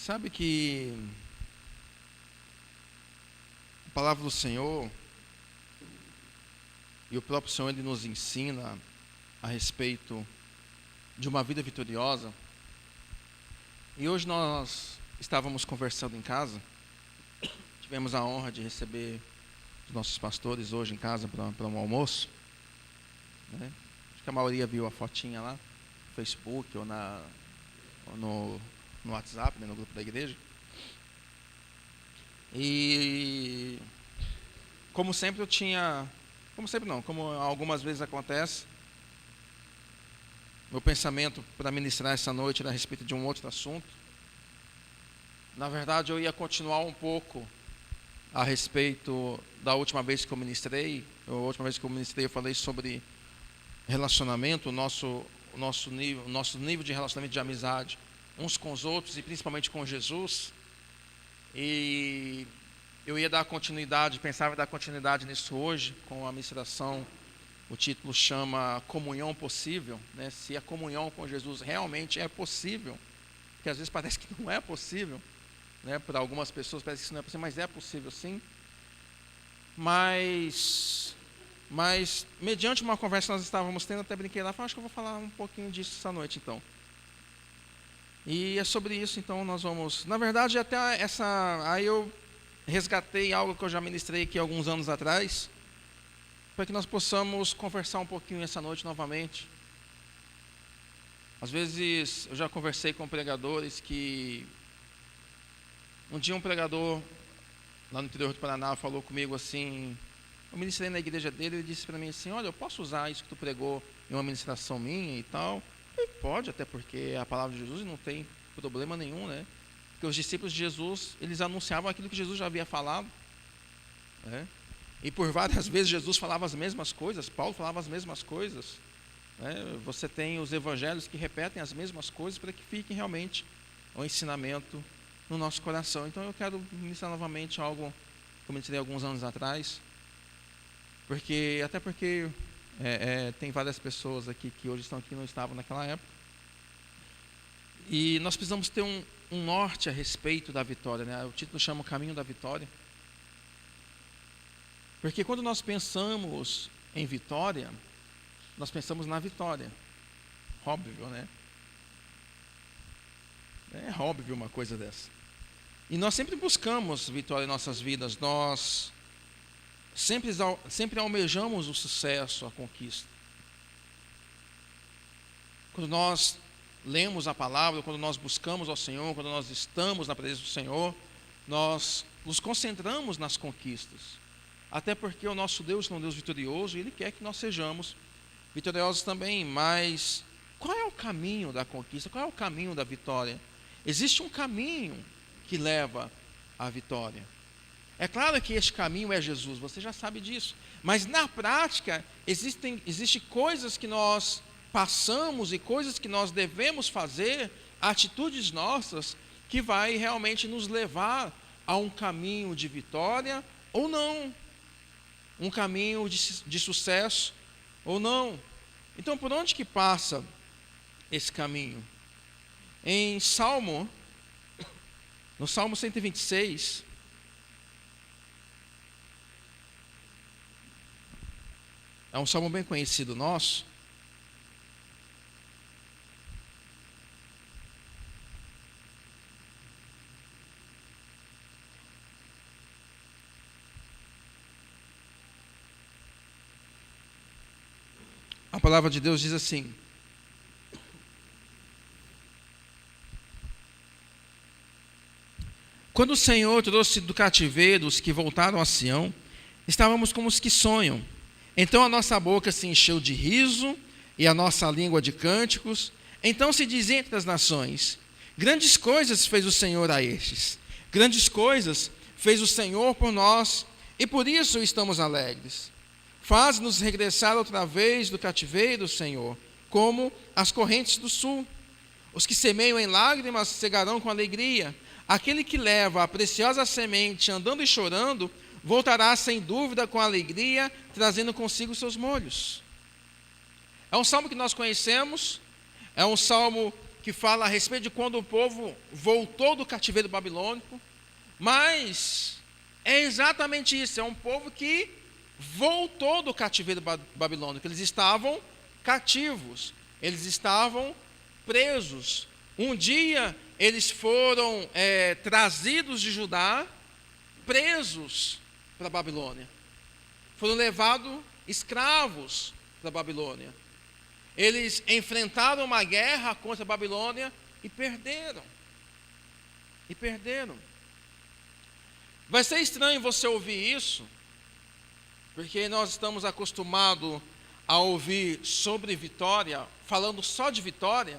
Sabe que a palavra do Senhor e o próprio Senhor, Ele nos ensina a respeito de uma vida vitoriosa. E hoje nós estávamos conversando em casa, tivemos a honra de receber os nossos pastores hoje em casa para um almoço, né? Acho que a maioria viu a fotinha lá no Facebook ou no WhatsApp, né, no grupo da igreja. E como sempre como algumas vezes acontece, meu pensamento para ministrar essa noite era a respeito de um outro assunto. Na verdade, eu ia continuar um pouco a respeito da última vez que eu ministrei. A última vez que eu ministrei, eu falei sobre relacionamento, o nosso nível de relacionamento de amizade uns com os outros e principalmente com Jesus. E eu ia pensava em dar continuidade nisso hoje, com a ministração. O título chama Comunhão Possível, né? Se a comunhão com Jesus realmente é possível, porque às vezes parece que não é possível, né? Para algumas pessoas parece que isso não é possível, mas é possível sim. Mas mediante uma conversa que nós estávamos tendo, até brinquei lá, falei, acho que eu vou falar um pouquinho disso essa noite então. E é sobre isso, então, nós vamos... Na verdade, aí eu resgatei algo que eu já ministrei aqui alguns anos atrás, para que nós possamos conversar um pouquinho essa noite novamente. Às vezes, eu já conversei com pregadores que... Um dia um pregador, lá no interior do Paraná, falou comigo assim... Eu ministrei na igreja dele, ele disse para mim assim, olha, eu posso usar isso que tu pregou em uma ministração minha e tal... E pode, até porque a palavra de Jesus não tem problema nenhum, né? Porque os discípulos de Jesus, eles anunciavam aquilo que Jesus já havia falado, né? E por várias vezes Jesus falava as mesmas coisas, Paulo falava as mesmas coisas, né? Você tem os evangelhos que repetem as mesmas coisas para que fique realmente o ensinamento no nosso coração. Então eu quero ministrar novamente algo que eu ministrei alguns anos atrás, porque tem várias pessoas aqui que hoje estão aqui e não estavam naquela época. E nós precisamos ter um norte a respeito da vitória, né? O título chama O Caminho da Vitória. Porque quando nós pensamos em vitória, nós pensamos na vitória. Óbvio, né? É óbvio uma coisa dessa. E nós sempre buscamos vitória em nossas vidas. Nós sempre almejamos o sucesso, a conquista. Quando nós lemos a palavra, quando nós buscamos ao Senhor, quando nós estamos na presença do Senhor, nós nos concentramos nas conquistas. Até porque o nosso Deus é um Deus vitorioso e Ele quer que nós sejamos vitoriosos também. Mas qual é o caminho da conquista? Qual é o caminho da vitória? Existe um caminho que leva à vitória. É claro que este caminho é Jesus, você já sabe disso. Mas na prática, existem coisas que nós passamos e coisas que nós devemos fazer, atitudes nossas, que vai realmente nos levar a um caminho de vitória ou não. Um caminho de sucesso ou não. Então, por onde que passa esse caminho? No Salmo 126... É um salmo bem conhecido nosso. A palavra de Deus diz assim: quando o Senhor trouxe do cativeiro os que voltaram a Sião, estávamos como os que sonham. Então a nossa boca se encheu de riso e a nossa língua de cânticos. Então se dizia entre as nações: grandes coisas fez o Senhor a estes. Grandes coisas fez o Senhor por nós e por isso estamos alegres. Faz-nos regressar outra vez do cativeiro, Senhor, como as correntes do sul. Os que semeiam em lágrimas cegarão com alegria. Aquele que leva a preciosa semente andando e chorando, voltará sem dúvida com alegria, trazendo consigo seus molhos. É um salmo que nós conhecemos, é um salmo que fala a respeito de quando o povo voltou do cativeiro babilônico, mas é exatamente isso, é um povo que voltou do cativeiro babilônico. Eles estavam cativos, eles estavam presos. Um dia eles foram trazidos de Judá, presos para a Babilônia. Foram levados escravos para a Babilônia. Eles enfrentaram uma guerra contra a Babilônia e perderam. E perderam. Vai ser estranho você ouvir isso, porque nós estamos acostumados a ouvir sobre vitória, falando só de vitória,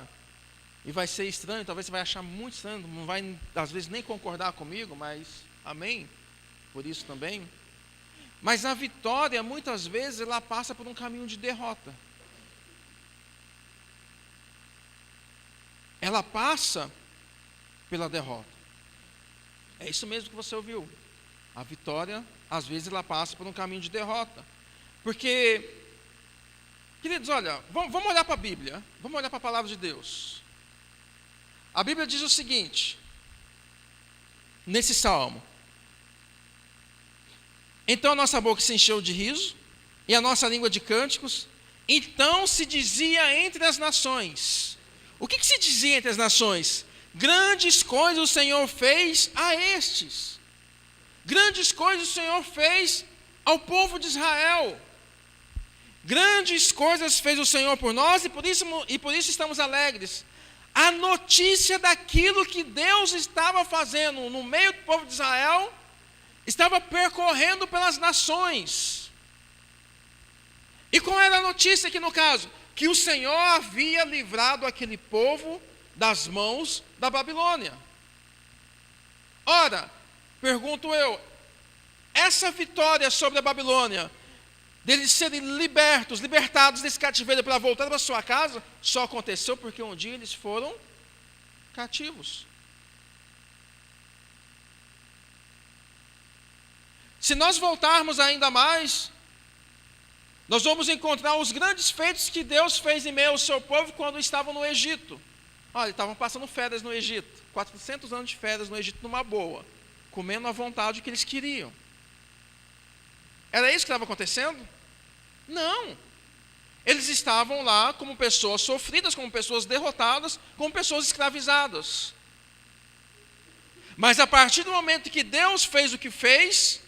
e vai ser estranho, talvez você vai achar muito estranho, não vai às vezes nem concordar comigo, mas amém, por isso também. Mas a vitória, muitas vezes, ela passa por um caminho de derrota. Ela passa pela derrota. É isso mesmo que você ouviu. A vitória, às vezes, ela passa por um caminho de derrota. Porque, queridos, olha, vamos olhar para a Bíblia, vamos olhar para a palavra de Deus. A Bíblia diz o seguinte, nesse salmo: então a nossa boca se encheu de riso, e a nossa língua de cânticos. Então se dizia entre as nações. O que se dizia entre as nações? Grandes coisas o Senhor fez a estes. Grandes coisas o Senhor fez ao povo de Israel. Grandes coisas fez o Senhor por nós, e por isso estamos alegres. A notícia daquilo que Deus estava fazendo no meio do povo de Israel estava percorrendo pelas nações. E qual era a notícia aqui no caso? Que o Senhor havia livrado aquele povo das mãos da Babilônia. Ora, pergunto eu, essa vitória sobre a Babilônia, deles serem libertados desse cativeiro para voltar para sua casa, só aconteceu porque um dia eles foram cativos. Se nós voltarmos ainda mais, nós vamos encontrar os grandes feitos que Deus fez em meio ao seu povo quando estavam no Egito. Olha, estavam passando férias no Egito, 400 anos de férias no Egito numa boa, comendo à vontade o que eles queriam. Era isso que estava acontecendo? Não. Eles estavam lá como pessoas sofridas, como pessoas derrotadas, como pessoas escravizadas. Mas a partir do momento que Deus fez o que fez,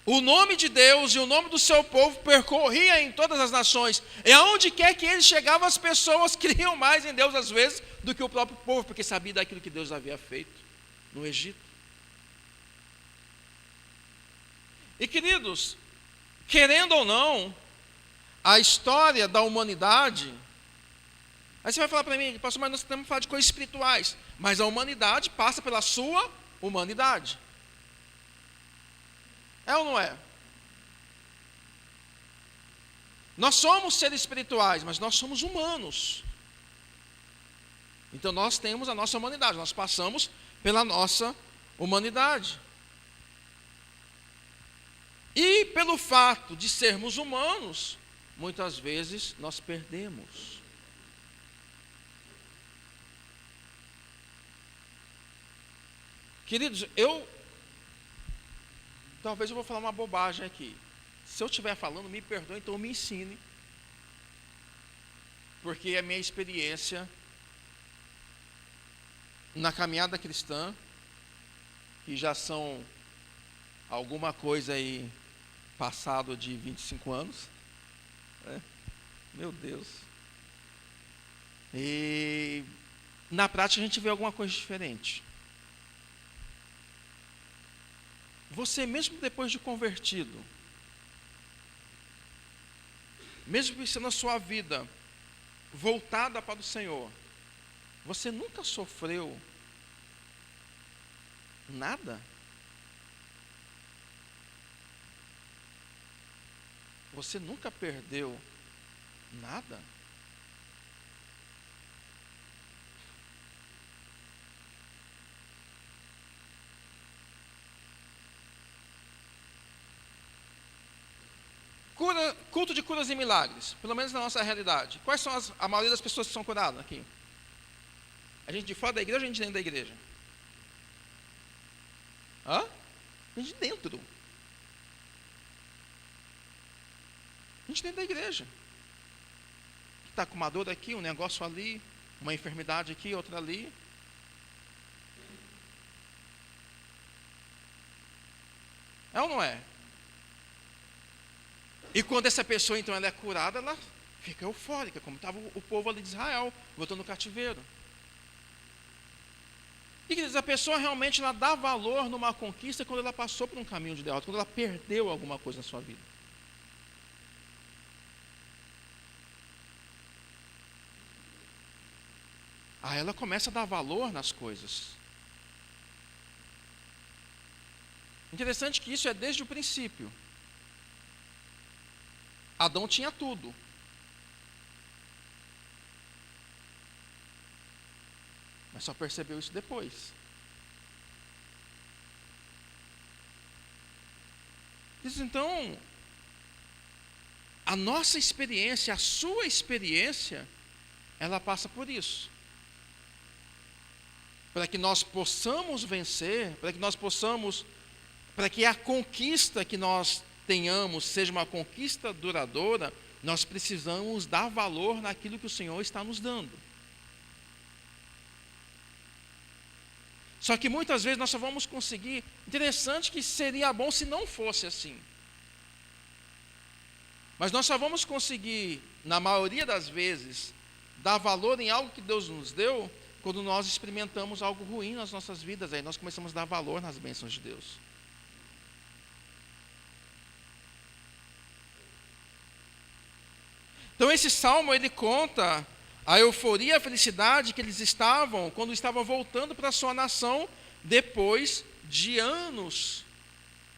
o nome de Deus e o nome do seu povo percorria em todas as nações. E aonde quer que ele chegava, as pessoas criam mais em Deus às vezes do que o próprio povo, porque sabia daquilo que Deus havia feito no Egito. E queridos, querendo ou não, a história da humanidade, aí você vai falar para mim, pastor, mas nós temos que falar de coisas espirituais, mas a humanidade passa pela sua humanidade. É ou não é? Nós somos seres espirituais, mas nós somos humanos. Então nós temos a nossa humanidade, nós passamos pela nossa humanidade. E pelo fato de sermos humanos, muitas vezes nós perdemos. Queridos, talvez eu vou falar uma bobagem aqui. Se eu estiver falando, me perdoe, então me ensine. Porque a minha experiência na caminhada cristã, que já são alguma coisa aí, passado de 25 anos, né? Meu Deus. E na prática a gente vê alguma coisa diferente. Você mesmo depois de convertido, mesmo sendo a sua vida voltada para o Senhor, você nunca sofreu nada? Você nunca perdeu nada? Culto de curas e milagres, pelo menos na nossa realidade. Quais são a maioria das pessoas que são curadas aqui? A gente de fora da igreja ou a gente dentro da igreja? Hã? A gente dentro. A gente dentro da igreja. Que está com uma dor aqui, um negócio ali, uma enfermidade aqui, outra ali. É ou não é? E quando essa pessoa então ela é curada, ela fica eufórica, como estava o povo ali de Israel, voltando no cativeiro. E quer dizer, a pessoa realmente ela dá valor numa conquista quando ela passou por um caminho de derrota, quando ela perdeu alguma coisa na sua vida. Aí ela começa a dar valor nas coisas. Interessante que isso é desde o princípio. Adão tinha tudo. Mas só percebeu isso depois. Então, a nossa experiência, a sua experiência, ela passa por isso. Para que nós possamos vencer, para que a conquista que nós tenhamos seja uma conquista duradoura, nós precisamos dar valor naquilo que o Senhor está nos dando. Só que muitas vezes nós só vamos conseguir. Interessante que seria bom se não fosse assim. Mas nós só vamos conseguir, na maioria das vezes, dar valor em algo que Deus nos deu, quando nós experimentamos algo ruim nas nossas vidas. Aí nós começamos a dar valor nas bênçãos de Deus. Então esse salmo ele conta a euforia, a felicidade que eles estavam quando estavam voltando para a sua nação depois de anos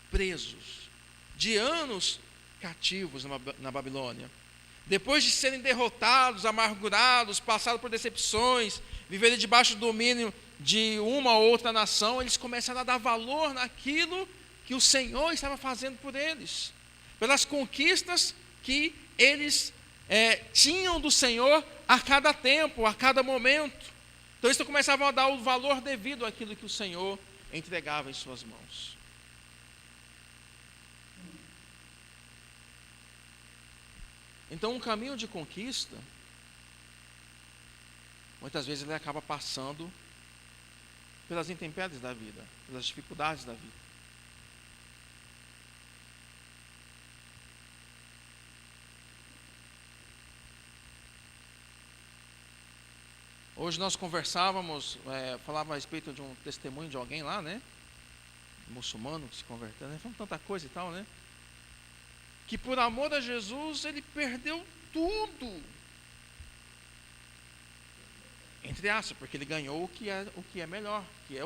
presos, de anos cativos na Babilônia. Depois de serem derrotados, amargurados, passados por decepções, viverem debaixo do domínio de uma ou outra nação, eles começaram a dar valor naquilo que o Senhor estava fazendo por eles, pelas conquistas que eles tinham do Senhor a cada tempo, a cada momento. Então eles começavam a dar o valor devido àquilo que o Senhor entregava em suas mãos. Então um caminho de conquista, muitas vezes ele acaba passando pelas intempéries da vida, pelas dificuldades da vida. Hoje nós conversávamos, falava a respeito de um testemunho de alguém lá, né? Muçulmano que se converteu, né? Falando tanta coisa e tal, né? Que por amor a Jesus ele perdeu tudo. Entre aspas, porque ele ganhou o que é melhor, que é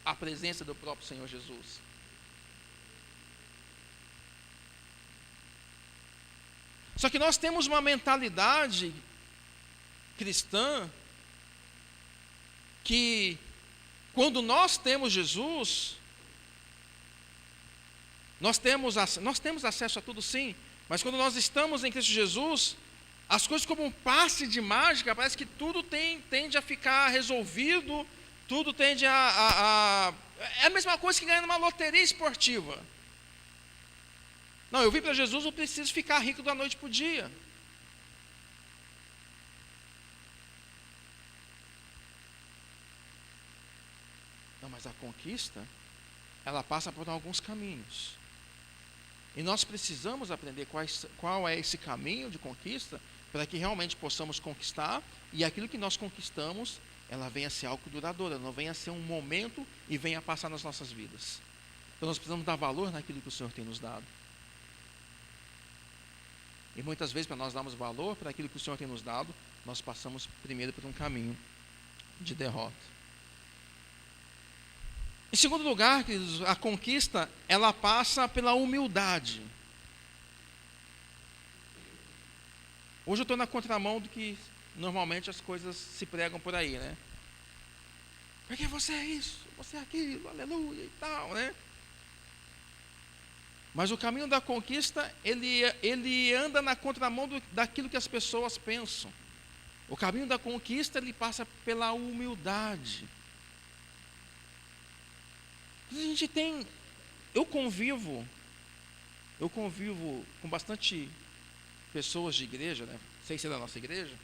a presença do próprio Senhor Jesus. Só que nós temos uma mentalidade cristã que quando nós temos Jesus, nós temos acesso a tudo sim, mas quando nós estamos em Cristo Jesus, as coisas como um passe de mágica, parece que tudo tende a ficar resolvido, tudo tende é a mesma coisa que ganhar numa loteria esportiva. Não, eu vim para Jesus, eu preciso ficar rico da noite para o dia. Não, mas a conquista, ela passa por alguns caminhos. E nós precisamos aprender qual é esse caminho de conquista, para que realmente possamos conquistar, e aquilo que nós conquistamos, ela venha a ser algo duradouro, não venha a ser um momento e venha a passar nas nossas vidas. Então nós precisamos dar valor naquilo que o Senhor tem nos dado. E muitas vezes, para nós darmos valor para aquilo que o Senhor tem nos dado, nós passamos primeiro por um caminho de derrota. Em segundo lugar, a conquista, ela passa pela humildade. Hoje eu estou na contramão do que normalmente as coisas se pregam por aí, né? Porque você é isso, você é aquilo, aleluia e tal, né? Mas o caminho da conquista, ele anda na contramão daquilo que as pessoas pensam. O caminho da conquista, ele passa pela humildade. A gente tem, eu convivo com bastante pessoas de igreja, né? Sem ser da nossa igreja,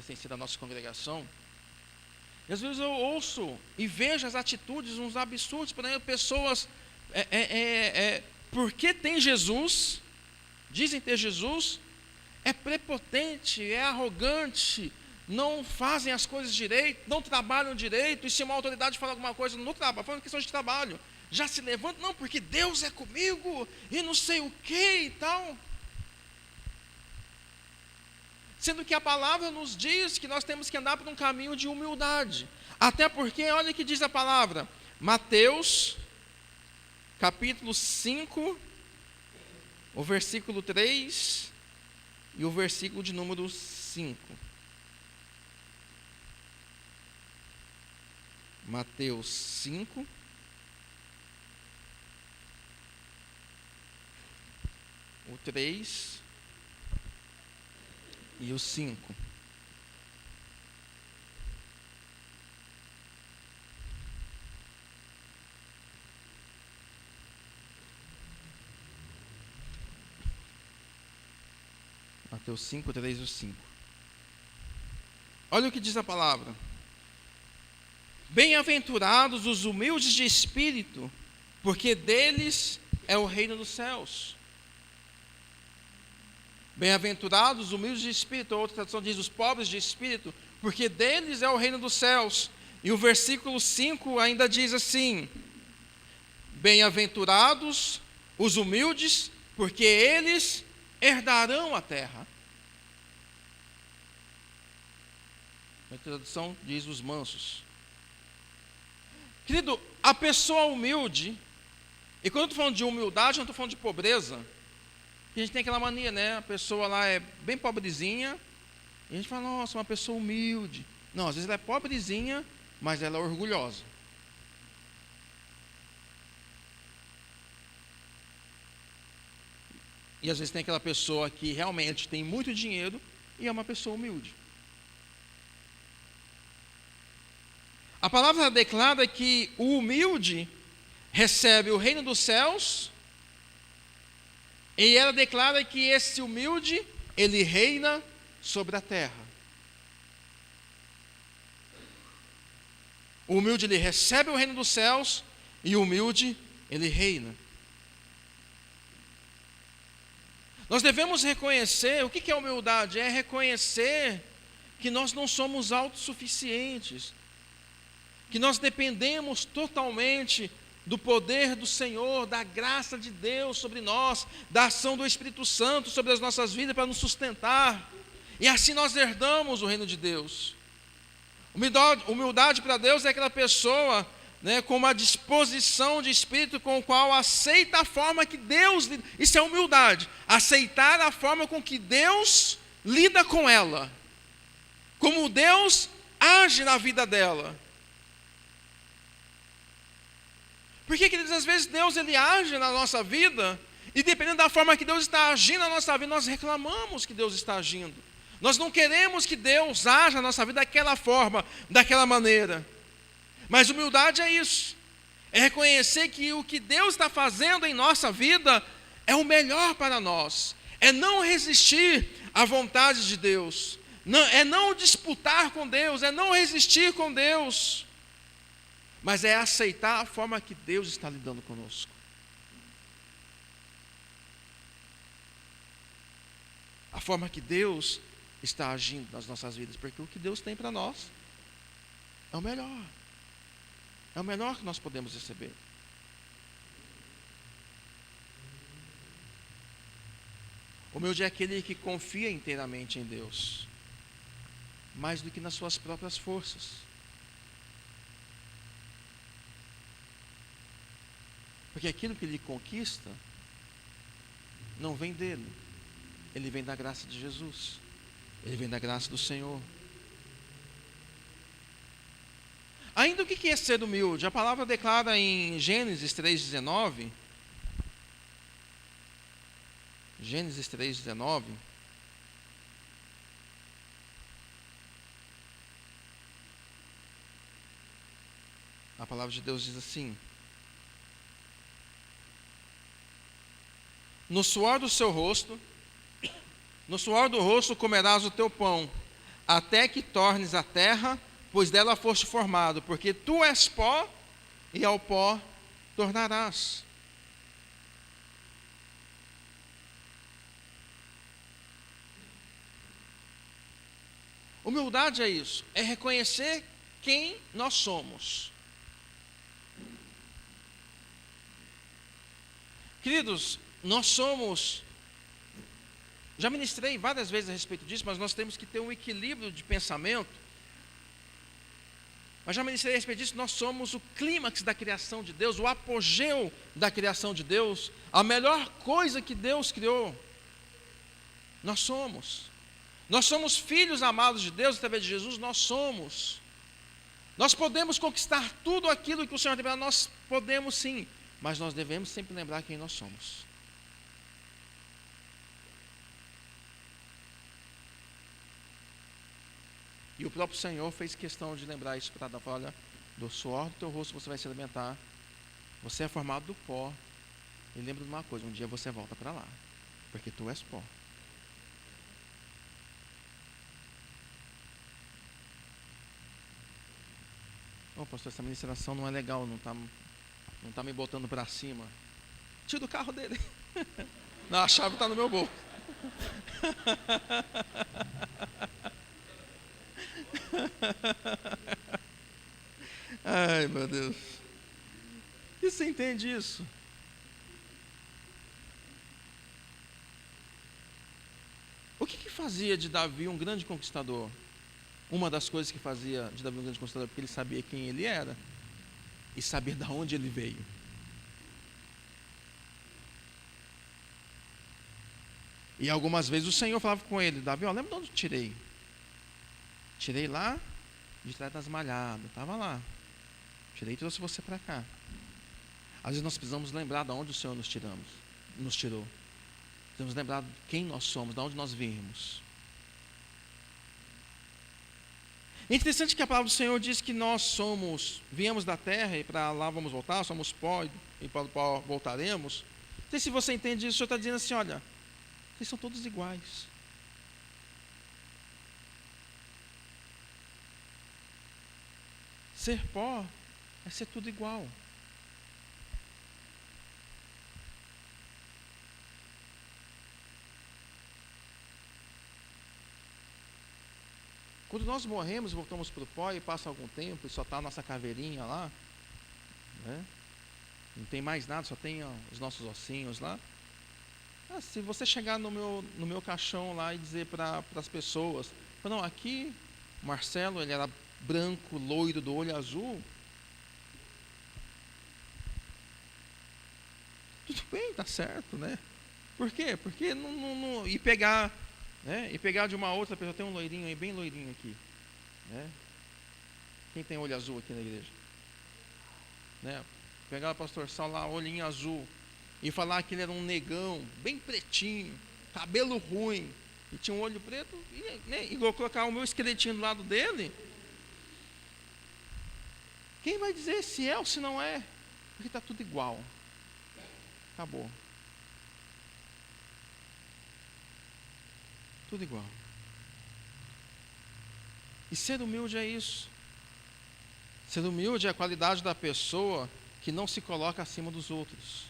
sem ser da nossa congregação. E às vezes eu ouço e vejo as atitudes, uns absurdos, por exemplo, pessoas, porque tem Jesus, dizem ter Jesus, é prepotente, é arrogante, não fazem as coisas direito, não trabalham direito, e se uma autoridade fala alguma coisa no trabalho, falando questão de trabalho, já se levanta, não, porque Deus é comigo, e não sei o que e tal. Sendo que a palavra nos diz que nós temos que andar por um caminho de humildade. Até porque, olha o que diz a palavra, Mateus, capítulo 5, o versículo 3 e o versículo de número 5. Mateus 5, o 3 e o 5. Mateus 5, 3 e o 5. Olha o que diz a palavra. Bem-aventurados os humildes de espírito, porque deles é o reino dos céus. Bem-aventurados os humildes de espírito, a outra tradução diz os pobres de espírito, porque deles é o reino dos céus. E o versículo 5 ainda diz assim: bem-aventurados os humildes, porque eles herdarão a terra. A tradução diz os mansos. Querido, a pessoa humilde, e quando eu estou falando de humildade, eu não estou falando de pobreza, a gente tem aquela mania, né? A pessoa lá é bem pobrezinha, e a gente fala, nossa, uma pessoa humilde. Não, às vezes ela é pobrezinha, mas ela é orgulhosa. E às vezes tem aquela pessoa que realmente tem muito dinheiro e é uma pessoa humilde. A palavra declara que o humilde recebe o reino dos céus, e ela declara que esse humilde, ele reina sobre a terra. O humilde, ele recebe o reino dos céus, e o humilde, ele reina. Nós devemos reconhecer, o que é humildade? É reconhecer que nós não somos autossuficientes, que nós dependemos totalmente do poder do Senhor, da graça de Deus sobre nós, da ação do Espírito Santo sobre as nossas vidas para nos sustentar, e assim nós herdamos o reino de Deus. Humildade para Deus é aquela pessoa, né, com uma disposição de espírito com o qual aceita a forma que Deus lida. Isso é humildade, aceitar a forma com que Deus lida com ela, como Deus age na vida dela. Porque, queridos, às vezes Deus ele age na nossa vida, e dependendo da forma que Deus está agindo na nossa vida, nós reclamamos que Deus está agindo. Nós não queremos que Deus haja na nossa vida daquela forma, daquela maneira. Mas humildade é isso, é reconhecer que o que Deus está fazendo em nossa vida é o melhor para nós, é não resistir à vontade de Deus, é não disputar com Deus, é não resistir com Deus, mas é aceitar a forma que Deus está lidando conosco. A forma que Deus está agindo nas nossas vidas, porque o que Deus tem para nós é o melhor. É o melhor que nós podemos receber. Humilde é aquele que confia inteiramente em Deus, mais do que nas suas próprias forças. Porque aquilo que ele conquista não vem dele, ele vem da graça de Jesus, ele vem da graça do Senhor. Ainda o que é ser humilde? A palavra declara em Gênesis 3,19, Gênesis 3,19, A palavra de Deus diz assim: no suor do seu rosto, no suor do rosto comerás o teu pão, até que tornes a terra, pois dela foste formado, porque tu és pó, e ao pó tornarás. Humildade é isso, é reconhecer quem nós somos. Queridos, nós somos, já ministrei várias vezes a respeito disso, mas nós temos que ter um equilíbrio de pensamento. Mas já ministrei a respeito disso, nós somos o clímax da criação de Deus, o apogeu da criação de Deus, a melhor coisa que Deus criou. Nós somos. Nós somos filhos amados de Deus através de Jesus, nós somos. Nós podemos conquistar tudo aquilo que o Senhor tem para nós, podemos sim, mas nós devemos sempre lembrar quem nós somos. E o próprio Senhor fez questão de lembrar isso para dar, olha, do suor do teu rosto você vai se alimentar, você é formado do pó, e lembra de uma coisa, um dia você volta para lá, porque tu és pó. Oh, pastor, essa ministração não é legal, não está me botando para cima. Tira do carro dele. Não, a chave está no meu bolso. Ai, meu Deus. E você entende isso? O que fazia de Davi um grande conquistador? Uma das coisas que fazia de Davi um grande conquistador, porque ele sabia quem ele era e sabia de onde ele veio. E algumas vezes o Senhor falava com ele: Davi, ó, lembra de onde eu tirei? Tirei lá de trás das malhadas, estava lá. Tirei e trouxe você para cá. Às vezes nós precisamos lembrar de onde o Senhor nos tirou. Precisamos lembrar de quem nós somos, de onde nós viemos. É interessante que a palavra do Senhor diz que nós viemos da terra e para lá vamos voltar, somos pó e para o pó voltaremos. Não sei se você entende isso, o Senhor está dizendo assim, olha, vocês são todos iguais. Ser pó é ser tudo igual. Quando nós morremos e voltamos para o pó e passa algum tempo e só está a nossa caveirinha lá, né? Não tem mais nada, só tem os nossos ossinhos lá. Se você chegar no meu caixão lá e dizer para as pessoas, não, aqui o Marcelo, ele era branco, loiro, do olho azul. Tudo bem, tá certo, né? Por quê? Porque não e pegar, né? E pegar de uma outra pessoa, tem um loirinho aí, bem loirinho aqui, né? Quem tem olho azul aqui na igreja? Né? Pegar o pastor Sal lá, olhinho azul, e falar que ele era um negão, bem pretinho, cabelo ruim, e tinha um olho preto, e vou colocar o meu esqueletinho do lado dele. Quem vai dizer se é ou se não é? Porque está tudo igual. Acabou. Tudo igual. E ser humilde é isso. Ser humilde é a qualidade da pessoa que não se coloca acima dos outros.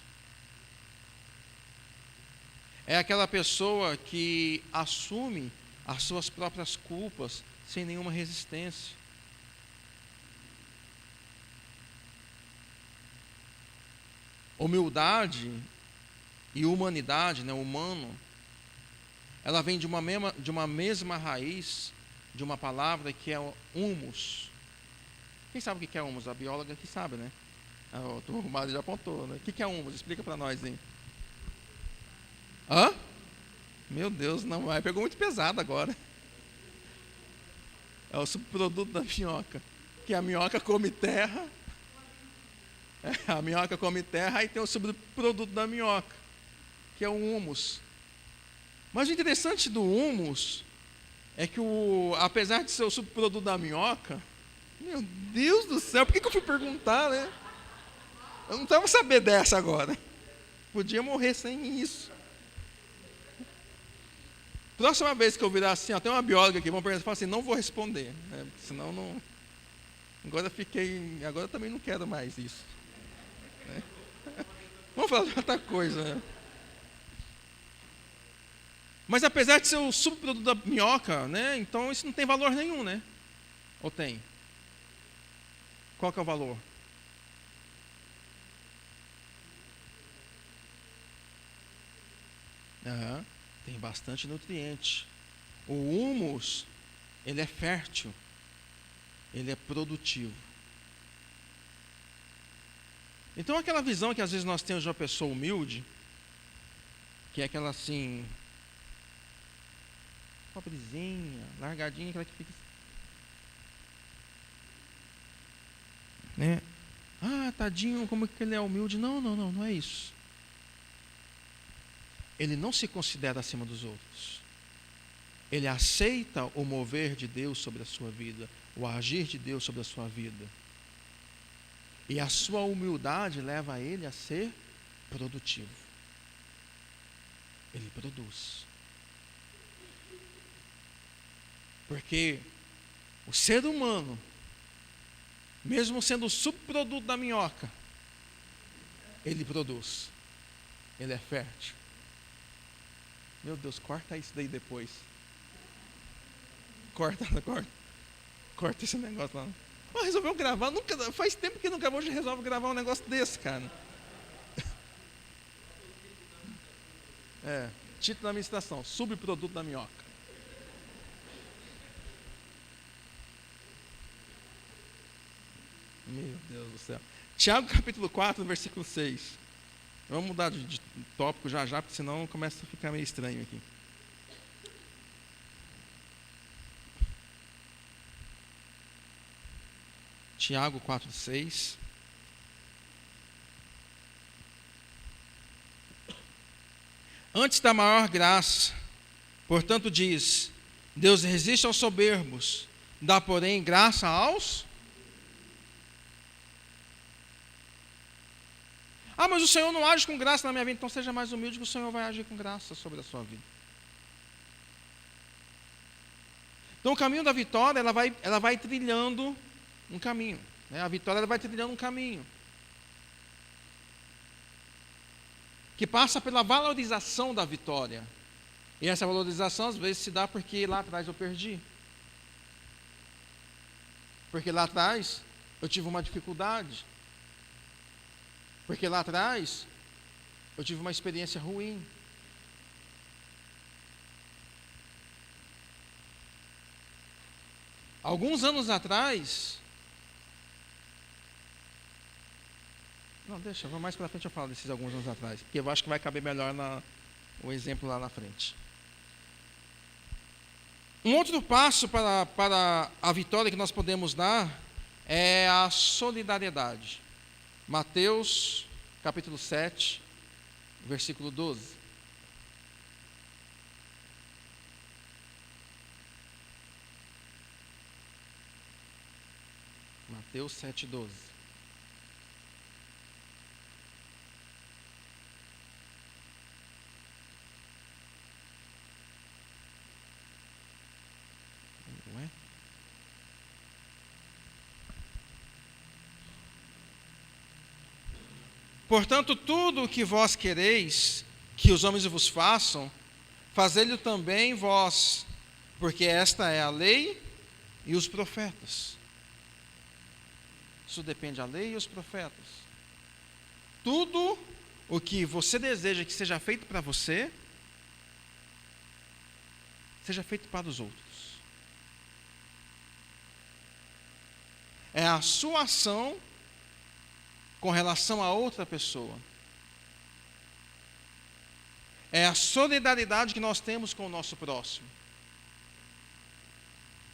É aquela pessoa que assume as suas próprias culpas sem nenhuma resistência. Humildade e humanidade, né, humano, ela vem de uma mesma raiz, de uma palavra que é humus. Quem sabe o que é humus? A bióloga que sabe, né? O Mário já apontou, né? O que é humus? Explica para nós, hein? Hã? Meu Deus, não vai. Pegou muito pesado agora. É o subproduto da minhoca. Que a minhoca come terra. A minhoca come terra e tem o subproduto da minhoca, que é o humus. Mas o interessante do humus é que, apesar de ser o subproduto da minhoca, Meu Deus do céu, por que eu fui perguntar, né? Eu não estava sabendo dessa agora. Podia morrer sem isso. Próxima vez que eu virar assim, ó, tem uma bióloga aqui, vão perguntar, fala assim, não vou responder, né? Senão não. Agora eu também não quero mais isso. Né? Vamos falar de outra coisa, né? Mas apesar de ser o subproduto da minhoca, né? Então isso não tem valor nenhum, né? Ou tem? Qual que é o valor? Tem bastante nutriente. O humus, ele é fértil. Ele é produtivo. Então aquela visão que às vezes nós temos de uma pessoa humilde, que é aquela assim, pobrezinha, largadinha, aquela que fica né? Ah, tadinho, como que ele é humilde? Não é isso. Ele não se considera acima dos outros. Ele aceita o mover de Deus sobre a sua vida, o agir de Deus sobre a sua vida. E a sua humildade leva ele a ser produtivo. Ele produz. Porque o ser humano, mesmo sendo o subproduto da minhoca, ele produz. Ele é fértil. Meu Deus, corta isso daí depois. Corta esse negócio lá. Resolveu gravar, faz tempo que não gravou, já resolve gravar um negócio desse, cara. Título da administração, subproduto da minhoca. Meu Deus do céu. Tiago capítulo 4, versículo 6. Vamos mudar de tópico já, porque senão começa a ficar meio estranho aqui. Tiago 4, 6. Antes da maior graça, portanto diz, Deus resiste aos soberbos, dá porém graça aos... mas o Senhor não age com graça na minha vida, então seja mais humilde que o Senhor vai agir com graça sobre a sua vida. Então o caminho da vitória, ela vai trilhando um caminho. Né? A vitória ela vai trilhando um caminho. Que passa pela valorização da vitória. E essa valorização às vezes se dá porque lá atrás eu perdi. Porque lá atrás eu tive uma dificuldade. Porque lá atrás eu tive uma experiência ruim. Alguns anos atrás... Não, deixa, mais para frente eu falo desses alguns anos atrás, porque eu acho que vai caber melhor o exemplo lá na frente. Um outro passo para a vitória que nós podemos dar é a solidariedade. Mateus, capítulo 7, versículo 12. Mateus 7, 12. Portanto, tudo o que vós quereis que os homens vos façam, fazei-lhe também vós, porque esta é a lei e os profetas. Isso depende da lei e os profetas. Tudo o que você deseja que seja feito para você, seja feito para os outros. É a sua ação com relação a outra pessoa. É a solidariedade que nós temos com o nosso próximo.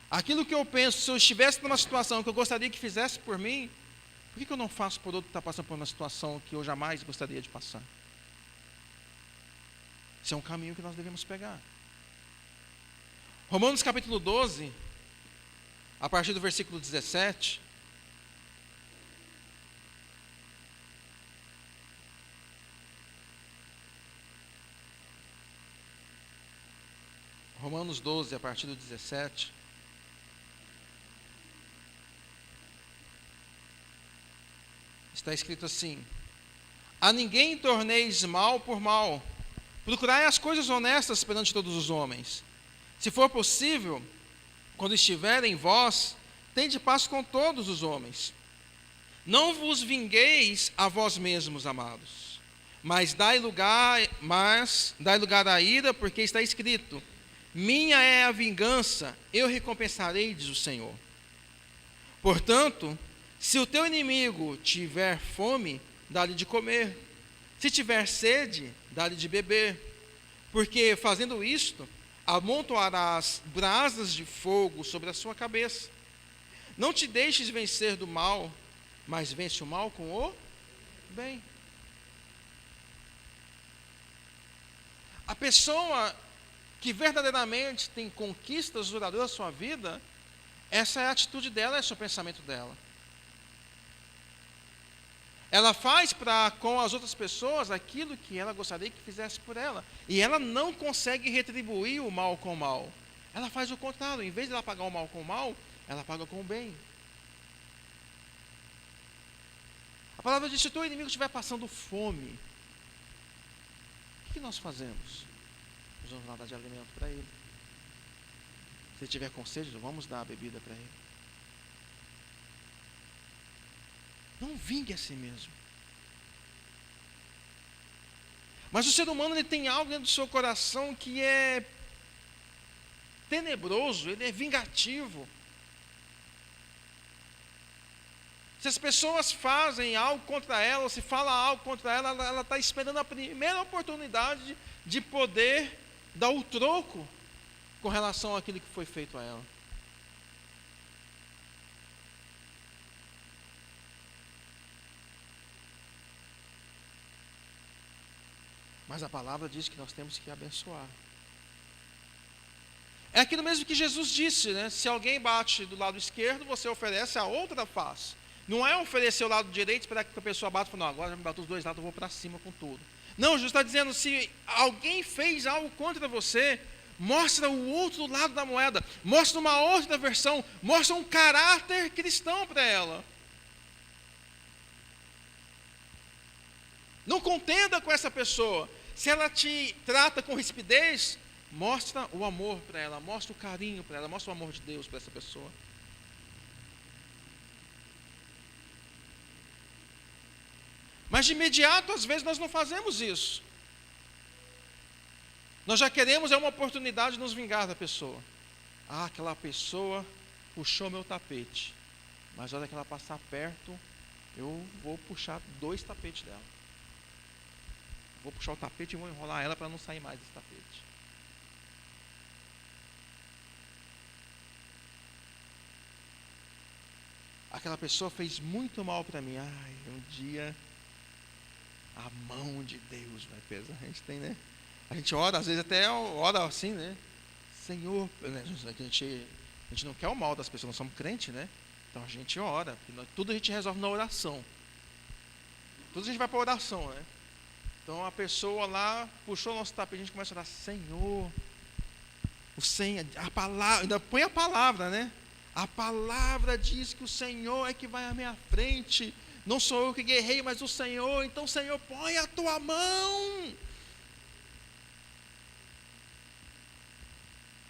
Aquilo que eu penso, se eu estivesse numa situação que eu gostaria que fizesse por mim, por que eu não faço por outro que está passando por uma situação que eu jamais gostaria de passar? Esse é um caminho que nós devemos pegar. Romanos capítulo 12, a partir do versículo 17. Romanos 12, a partir do 17. Está escrito assim: a ninguém torneis mal por mal, procurai as coisas honestas perante todos os homens. Se for possível, quando estiver em vós, tende paz com todos os homens. Não vos vingueis a vós mesmos, amados, mas dai lugar à ira, porque está escrito: minha é a vingança, eu recompensarei, diz o Senhor. Portanto, se o teu inimigo tiver fome, dá-lhe de comer. Se tiver sede, dá-lhe de beber. Porque, fazendo isto, amontoarás brasas de fogo sobre a sua cabeça. Não te deixes vencer do mal, mas vence o mal com o bem. A pessoa que verdadeiramente tem conquistas duradouras na sua vida, essa é a atitude dela, esse é o pensamento dela. Ela faz com as outras pessoas aquilo que ela gostaria que fizesse por ela. E ela não consegue retribuir o mal com o mal. Ela faz o contrário. Em vez de ela pagar o mal com o mal, ela paga com o bem. A palavra diz: se o teu inimigo estiver passando fome, o que nós fazemos? Nós vamos lá dar de alimento para ele. Se ele estiver com sede, vamos dar a bebida para ele. Não vingue a si mesmo. Mas o ser humano, ele tem algo dentro do seu coração que é tenebroso, ele é vingativo. Se as pessoas fazem algo contra ela, ou se fala algo contra ela, ela está esperando a primeira oportunidade de poder dar o troco com relação àquilo que foi feito a ela. Mas a palavra diz que nós temos que abençoar. É aquilo mesmo que Jesus disse, né? Se alguém bate do lado esquerdo, você oferece a outra face. Não é oferecer o lado direito, esperar que a pessoa bata e falar: não, agora já me bateu os dois lados, eu vou para cima com tudo. Não, Jesus está dizendo: se alguém fez algo contra você, mostra o outro lado da moeda, mostra uma outra versão, mostra um caráter cristão para ela. Não contenda com essa pessoa. Se ela te trata com rispidez, mostra o amor para ela, mostra o carinho para ela, mostra o amor de Deus para essa pessoa. Mas de imediato, às vezes, nós não fazemos isso. Nós já queremos uma oportunidade de nos vingar da pessoa. Ah, aquela pessoa puxou meu tapete, mas na hora que ela passar perto, eu vou puxar 2 tapetes dela. Vou puxar o tapete e vou enrolar ela para não sair mais desse tapete. Aquela pessoa fez muito mal para mim. Ai, um dia a mão de Deus vai pesar. A gente tem, né? A gente ora, às vezes até ora assim, né? Senhor, né? A gente não quer o mal das pessoas, nós somos crentes, né? Então a gente ora, tudo a gente resolve na oração. Tudo a gente vai para a oração, né? Então a pessoa lá puxou o nosso tapete, a gente começa a orar: Senhor, o Senhor, a palavra, ainda põe a palavra, né? A palavra diz que o Senhor é que vai à minha frente, não sou eu que guerrei, mas o Senhor. Então, Senhor, põe a tua mão.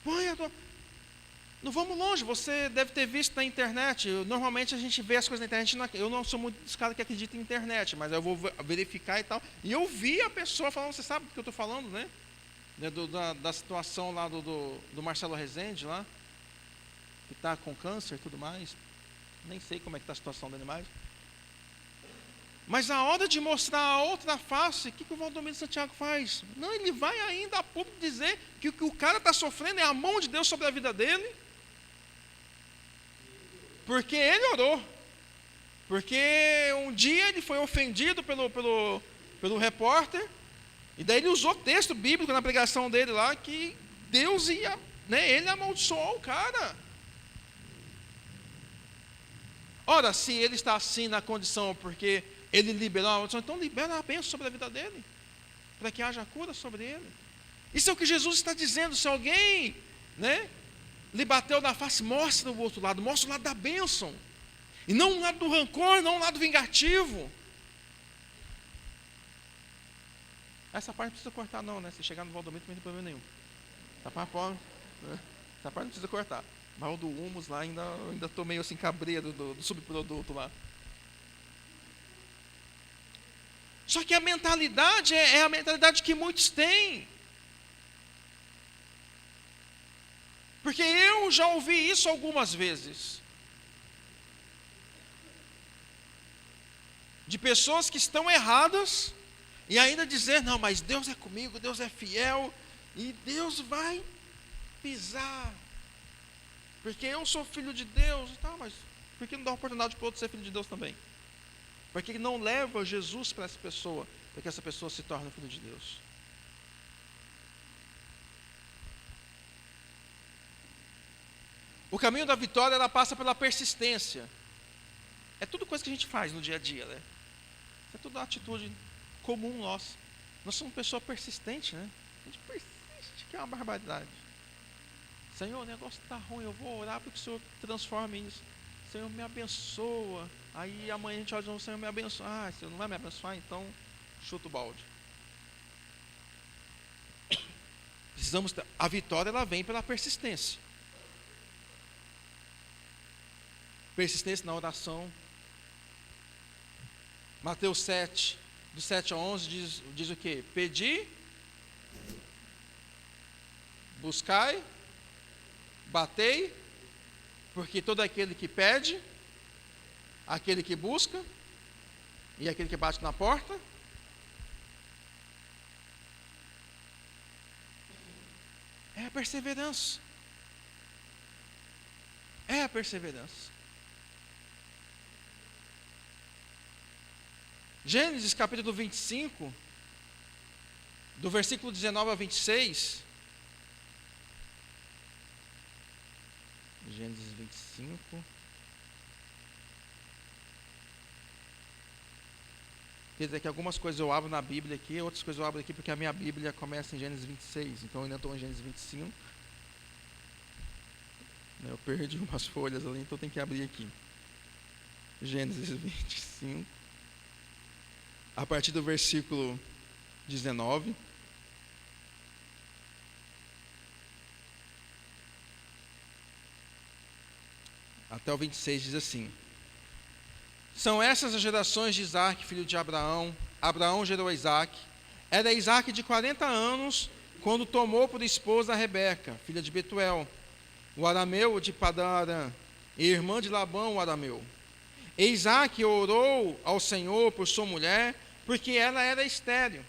Põe a tua. Não vamos longe, você deve ter visto na internet. Normalmente a gente vê as coisas na internet. Eu não sou muito dos caras que acreditam em internet, mas eu vou verificar e tal. E eu vi a pessoa falando: você sabe do que eu estou falando, né? Da situação lá do Marcelo Rezende, lá, que está com câncer e tudo mais. Nem sei como é que está a situação dele mais. Mas a hora de mostrar a outra face, o que o Valdomiro Santiago faz? Não, ele vai ainda a público dizer que o que o cara está sofrendo é a mão de Deus sobre a vida dele. Porque ele orou. Porque um dia ele foi ofendido pelo repórter, e daí ele usou texto bíblico na pregação dele lá, que Deus ia, né, ele amaldiçoou o cara. Ora, se ele está assim na condição porque ele liberou a maldição, então libera a bênção sobre a vida dele, para que haja cura sobre ele. Isso é o que Jesus está dizendo. Se alguém, lhe bateu na face, mostra o outro lado, mostra o lado da bênção, e não o lado do rancor, não o lado vingativo. Essa parte não precisa cortar não, Se chegar no Valdomiro não tem problema nenhum. Essa parte não precisa cortar. Mas o do humus lá, ainda estou meio assim cabreiro do subproduto lá. Só que a mentalidade é a mentalidade que muitos têm. Porque eu já ouvi isso algumas vezes. De pessoas que estão erradas e ainda dizer, não, mas Deus é comigo, Deus é fiel e Deus vai pisar. Porque eu sou filho de Deus. Tá, mas por que não dá oportunidade para o outro ser filho de Deus também? Por que não leva Jesus para essa pessoa, para que essa pessoa se torne filho de Deus? O caminho da vitória, ela passa pela persistência. É tudo coisa que a gente faz no dia a dia, É tudo uma atitude comum nossa. Nós somos pessoa persistente, A gente persiste, que é uma barbaridade. Senhor, o negócio está ruim, eu vou orar para que o Senhor transforme isso. Senhor, me abençoa. Aí amanhã a gente olha e diz, Senhor, me abençoa. Ah, Senhor não vai me abençoar, então chuta o balde. A vitória, ela vem pela persistência. Persistência na oração. Mateus 7, do 7 a 11, diz o quê? Pedi, buscai, batei, porque todo aquele que pede, aquele que busca, e aquele que bate na porta, é a perseverança. É a perseverança. Gênesis capítulo 25, do versículo 19 a 26. Gênesis 25. Quer dizer que algumas coisas eu abro na Bíblia aqui, outras coisas eu abro aqui porque a minha Bíblia começa em Gênesis 26. Então eu ainda estou em Gênesis 25. Eu perdi umas folhas ali, então tem que abrir aqui. Gênesis 25. A partir do versículo 19. Até o 26 diz assim: são essas as gerações de Isaque, filho de Abraão. Abraão gerou a Isaque. Era Isaque de 40 anos, quando tomou por esposa a Rebeca, filha de Betuel, o arameu de Padã Arã, e irmã de Labão, o arameu. E Isaque orou ao Senhor por sua mulher, porque ela era estéril.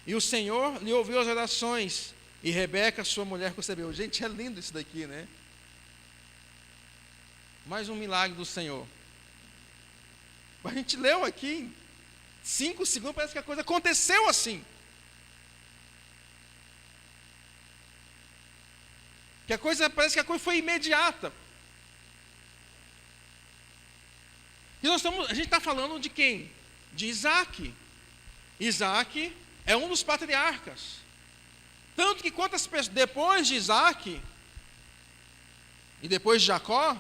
E o Senhor lhe ouviu as orações, e Rebeca, sua mulher, concebeu. Gente, é lindo isso daqui, Mais um milagre do Senhor. A gente leu aqui em 5 segundos, parece que a coisa aconteceu assim. Parece que a coisa foi imediata. E a gente está falando de quem? De Isaque. Isaque é um dos patriarcas. Tanto que quantas pessoas, depois de Isaque e depois de Jacó,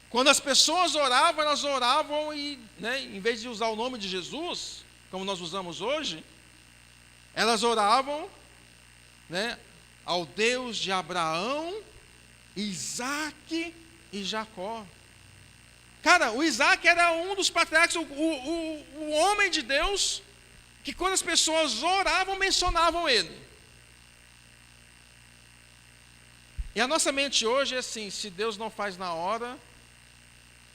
quando as pessoas oravam, elas oravam e, em vez de usar o nome de Jesus, como nós usamos hoje, elas oravam, ao Deus de Abraão, Isaque e Jacó. Cara, o Isaque era um dos patriarcas, o homem de Deus, que quando as pessoas oravam, mencionavam ele. E a nossa mente hoje é assim: se Deus não faz na hora,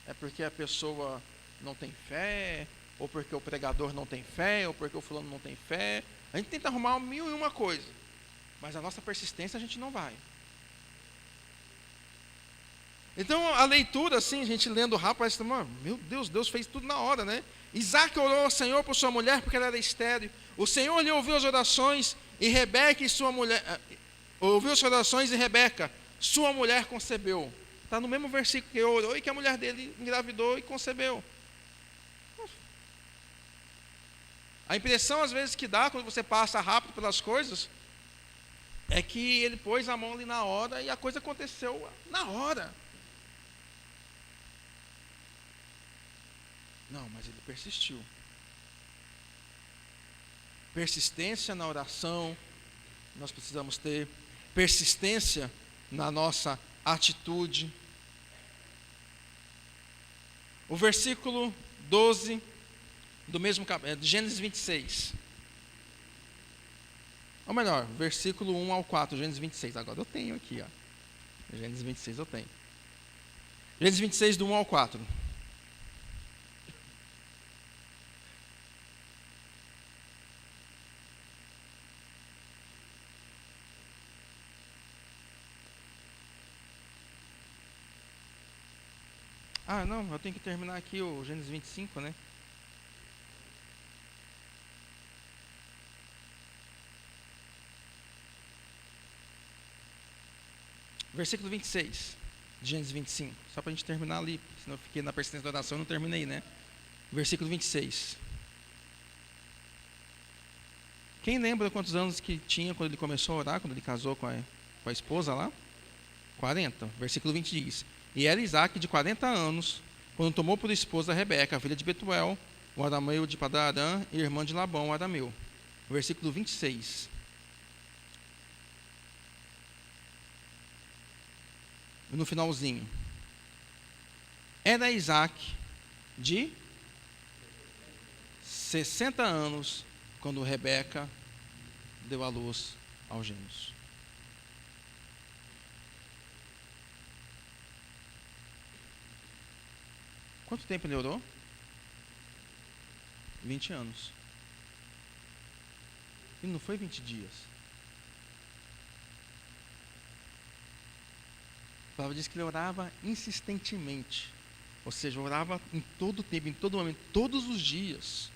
é porque a pessoa não tem fé, ou porque o pregador não tem fé, ou porque o fulano não tem fé. A gente tenta arrumar 1001 coisa, mas a nossa persistência a gente não vai. Então a leitura, assim, a gente lendo rápido, parece que, meu Deus, Deus fez tudo na hora, Isaque orou ao Senhor por sua mulher, porque ela era estéril. O Senhor lhe ouviu as orações, e Rebeca, sua mulher, concebeu. está no mesmo versículo que ele orou e que a mulher dele engravidou e concebeu. A impressão às vezes que dá quando você passa rápido pelas coisas é que ele pôs a mão ali na hora e a coisa aconteceu na hora. Não, mas ele persistiu. Persistência na oração, nós precisamos ter persistência na nossa atitude. O versículo 12 do mesmo capítulo, de Gênesis 26. Ou melhor, versículo 1 ao 4, Gênesis 26. Agora eu tenho aqui, ó. Gênesis 26 eu tenho. Gênesis 26, do 1 ao 4. Ah, não, eu tenho que terminar aqui o Gênesis 25, né? Versículo 26, de Gênesis 25. Só para a gente terminar ali, senão eu fiquei na persistência da oração e não terminei, né? Versículo 26. Quem lembra quantos anos que tinha quando ele começou a orar, quando ele casou com a esposa lá? 40. Versículo 20 diz: E era Isaac de 40 anos, quando tomou por esposa Rebeca, a filha de Betuel, o arameu de Padarã, e irmã de Labão, o arameu. Versículo 26. No finalzinho. Era Isaac de 60 anos, quando Rebeca deu à luz aos gêmeos. Quanto tempo ele orou? 20 anos. E não foi 20 dias. A palavra diz que ele orava insistentemente. Ou seja, orava em todo o tempo, em todo momento, todos os dias.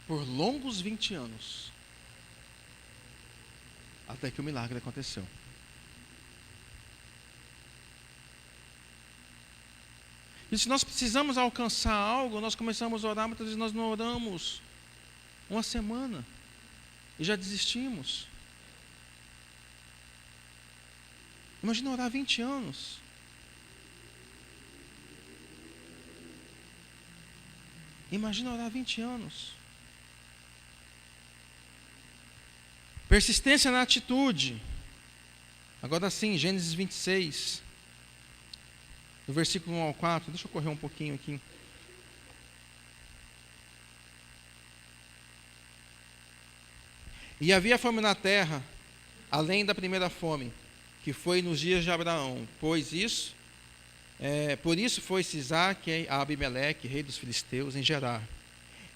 Por longos 20 anos. Até que o milagre aconteceu. E se nós precisamos alcançar algo, nós começamos a orar, muitas vezes nós não oramos uma semana e já desistimos. Imagina orar 20 anos. Imagina orar 20 anos. Persistência na atitude. Agora sim, Gênesis 26. No versículo 1 ao 4, deixa eu correr um pouquinho aqui. E havia fome na terra, além da primeira fome, que foi nos dias de Abraão. Por isso foi-se Isaque a Abimeleque, rei dos filisteus, em Gerar.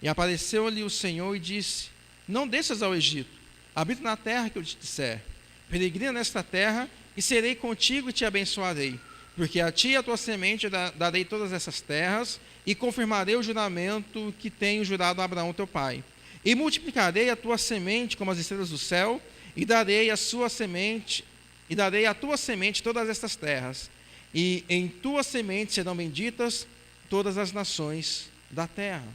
E apareceu-lhe o Senhor e disse: Não desças ao Egito, habita na terra que eu te disser. Peregrina nesta terra, e serei contigo e te abençoarei. Porque a ti e a tua semente darei todas essas terras, e confirmarei o juramento que tenho jurado a Abraão teu pai. E multiplicarei a tua semente como as estrelas do céu, e darei a tua semente todas estas terras. E em tua semente serão benditas todas as nações da terra.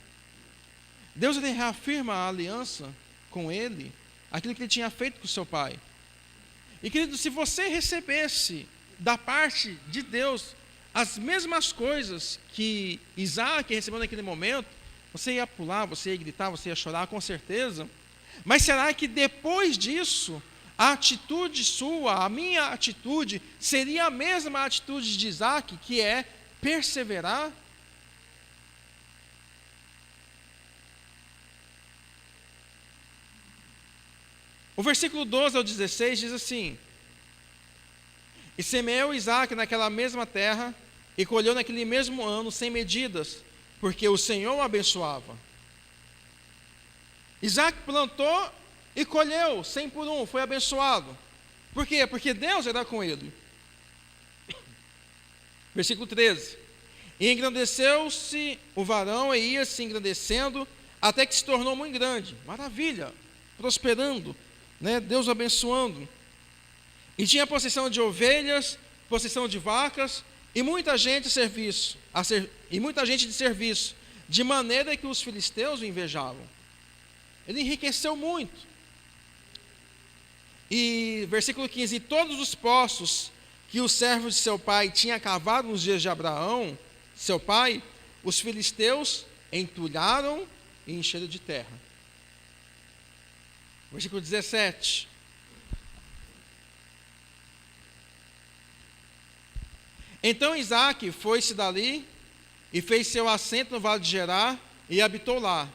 Deus ele reafirma a aliança com ele, aquilo que ele tinha feito com seu pai. E querido, se você recebesse da parte de Deus as mesmas coisas que Isaac recebeu naquele momento, você ia pular, você ia gritar, você ia chorar, com certeza. Mas será que depois disso, a atitude sua, a minha atitude, seria a mesma atitude de Isaac, que é perseverar? O versículo 12 ao 16 diz assim: E semeou Isaac naquela mesma terra, e colheu naquele mesmo ano, sem medidas, porque o Senhor o abençoava. Isaac plantou e colheu, 100 por 1, foi abençoado. Por quê? Porque Deus era com ele. Versículo 13. E engrandeceu-se o varão, e ia se engrandecendo, até que se tornou muito grande. Maravilha, prosperando, né? Deus abençoando. E tinha possessão de ovelhas, possessão de vacas, e muita gente de serviço, de maneira que os filisteus o invejavam. Ele enriqueceu muito. E versículo 15: e todos os poços que os servos de seu pai tinham cavado nos dias de Abraão, seu pai, os filisteus entulharam e encheram de terra. Versículo 17: então Isaque foi-se dali e fez seu assento no vale de Gerar e habitou lá.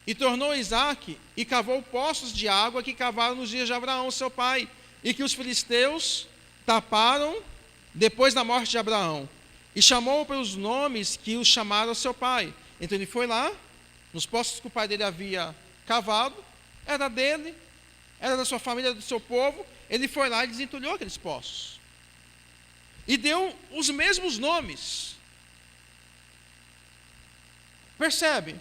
E tornou Isaque e cavou poços de água que cavaram nos dias de Abraão, seu pai, e que os filisteus taparam depois da morte de Abraão. E chamou pelos nomes que os chamaram seu pai. Então ele foi lá, nos poços que o pai dele havia cavado, era dele, era da sua família, do seu povo. Ele foi lá e desentulhou aqueles poços. E deu os mesmos nomes. Percebe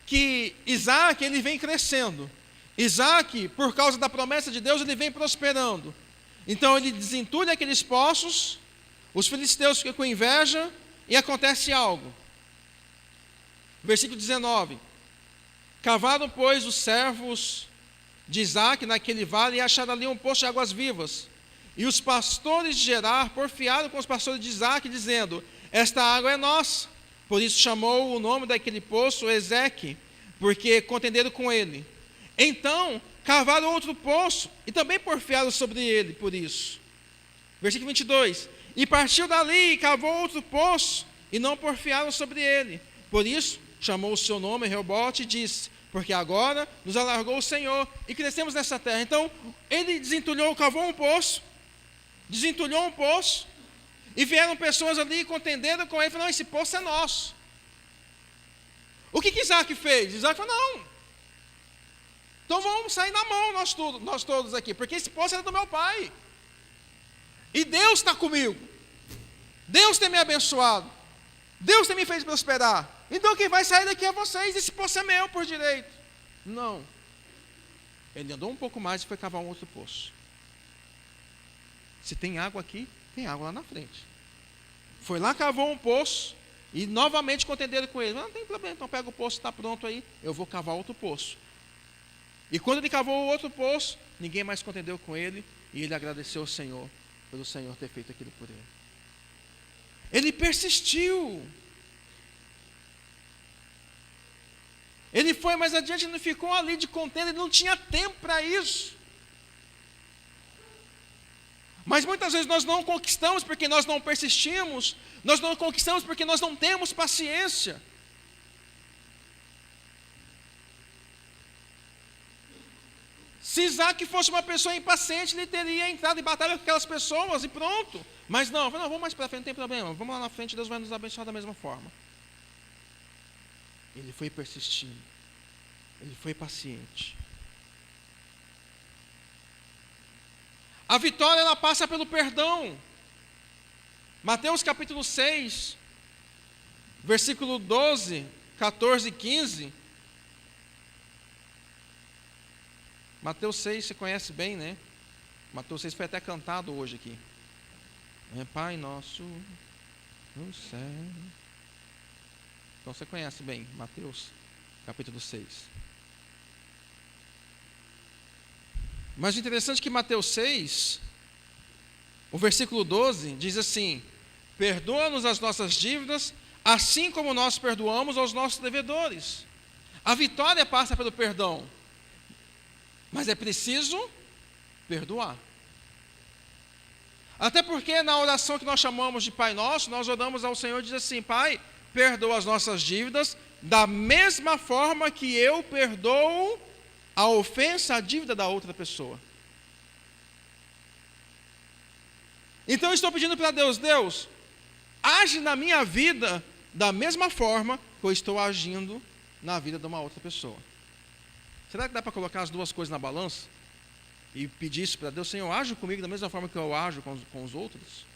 que Isaque, ele vem crescendo. Isaque, por causa da promessa de Deus, ele vem prosperando. Então ele desentulha aqueles poços, os filisteus ficam com inveja e acontece algo. Versículo 19: cavaram, pois, os servos de Isaque naquele vale e acharam ali um poço de águas vivas. E os pastores de Gerar porfiaram com os pastores de Isaque, dizendo: esta água é nossa. Por isso chamou o nome daquele poço Ezeque, porque contenderam com ele. Então cavaram outro poço e também porfiaram sobre ele por isso. Versículo 22: e partiu dali e cavou outro poço e não porfiaram sobre ele. Por isso chamou o seu nome Reobote e disse: porque agora nos alargou o Senhor e crescemos nessa terra. Então ele desentulhou, cavou um poço, desentulhou um poço, e vieram pessoas ali e contenderam com ele, falaram: não, esse poço é nosso. O que Isaque fez? Isaque falou: não, então vamos sair na mão nós todos aqui, porque esse poço era do meu pai, e Deus está comigo, Deus tem me abençoado, Deus tem me feito prosperar, então quem vai sair daqui é vocês, esse poço é meu por direito. Não, ele andou um pouco mais e foi cavar um outro poço. Se tem água aqui, tem água lá na frente. Foi lá, cavou um poço e novamente contenderam com ele. Não tem problema, então pega o poço, está pronto aí, eu vou cavar outro poço. E quando ele cavou o outro poço, ninguém mais contendeu com ele, e ele agradeceu ao Senhor pelo Senhor ter feito aquilo por ele. Ele persistiu. Ele foi mais adiante, ele não ficou ali de contenda, ele não tinha tempo para isso. Mas muitas vezes nós não conquistamos porque nós não persistimos, nós não conquistamos porque nós não temos paciência. Se Isaque fosse uma pessoa impaciente, ele teria entrado em batalha com aquelas pessoas e pronto. Mas não, vamos mais para frente, não tem problema, vamos lá na frente, Deus vai nos abençoar da mesma forma. Ele foi persistindo, ele foi paciente. A vitória, ela passa pelo perdão. Mateus capítulo 6, versículo 12, 14 e 15. Mateus 6 você conhece bem, né? Mateus 6 foi até cantado hoje aqui. É Pai nosso no céu. Então você conhece bem Mateus capítulo 6. Mas o interessante é que Mateus 6, o versículo 12, diz assim: perdoa-nos as nossas dívidas, assim como nós perdoamos aos nossos devedores. A vitória passa pelo perdão, mas é preciso perdoar. Até porque na oração que nós chamamos de Pai Nosso, nós oramos ao Senhor e diz assim: Pai, perdoa as nossas dívidas, da mesma forma que eu perdoo a ofensa, a dívida da outra pessoa. Então eu estou pedindo para Deus: Deus, age na minha vida da mesma forma que eu estou agindo na vida de uma outra pessoa. Será que dá para colocar as duas coisas na balança e pedir isso para Deus? Senhor, age comigo da mesma forma que eu ajo com os outros?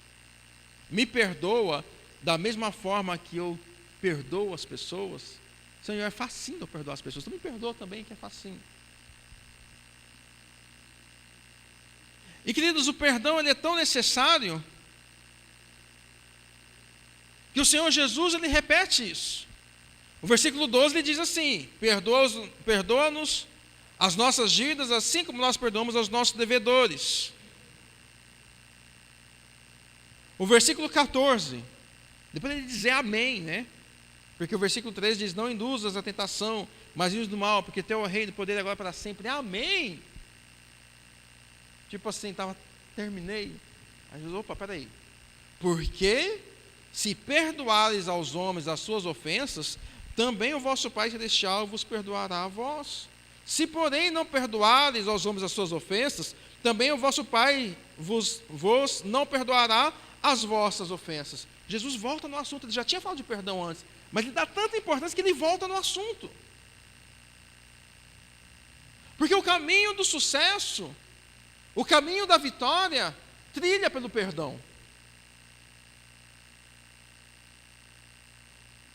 Me perdoa da mesma forma que eu perdoo as pessoas? Senhor, é facinho eu perdoar as pessoas, tu me perdoa também, que é facinho. E, queridos, o perdão ele é tão necessário que o Senhor Jesus ele repete isso. O versículo 12 ele diz assim: perdoa-nos as nossas dívidas, assim como nós perdoamos aos nossos devedores. O versículo 14, depois ele diz amém, né? Porque o versículo 13 diz: não induzas a tentação, mas livra-nos do mal, porque teu é o reino, o poder agora para sempre. Amém. Tipo assim, terminei. Aí Jesus, opa, peraí. Porque se perdoares aos homens as suas ofensas, também o vosso Pai Celestial vos perdoará a vós. Se, porém, não perdoares aos homens as suas ofensas, também o vosso Pai vos não perdoará as vossas ofensas. Jesus volta no assunto, ele já tinha falado de perdão antes, mas ele dá tanta importância que ele volta no assunto. Porque o caminho do sucesso, o caminho da vitória, trilha pelo perdão.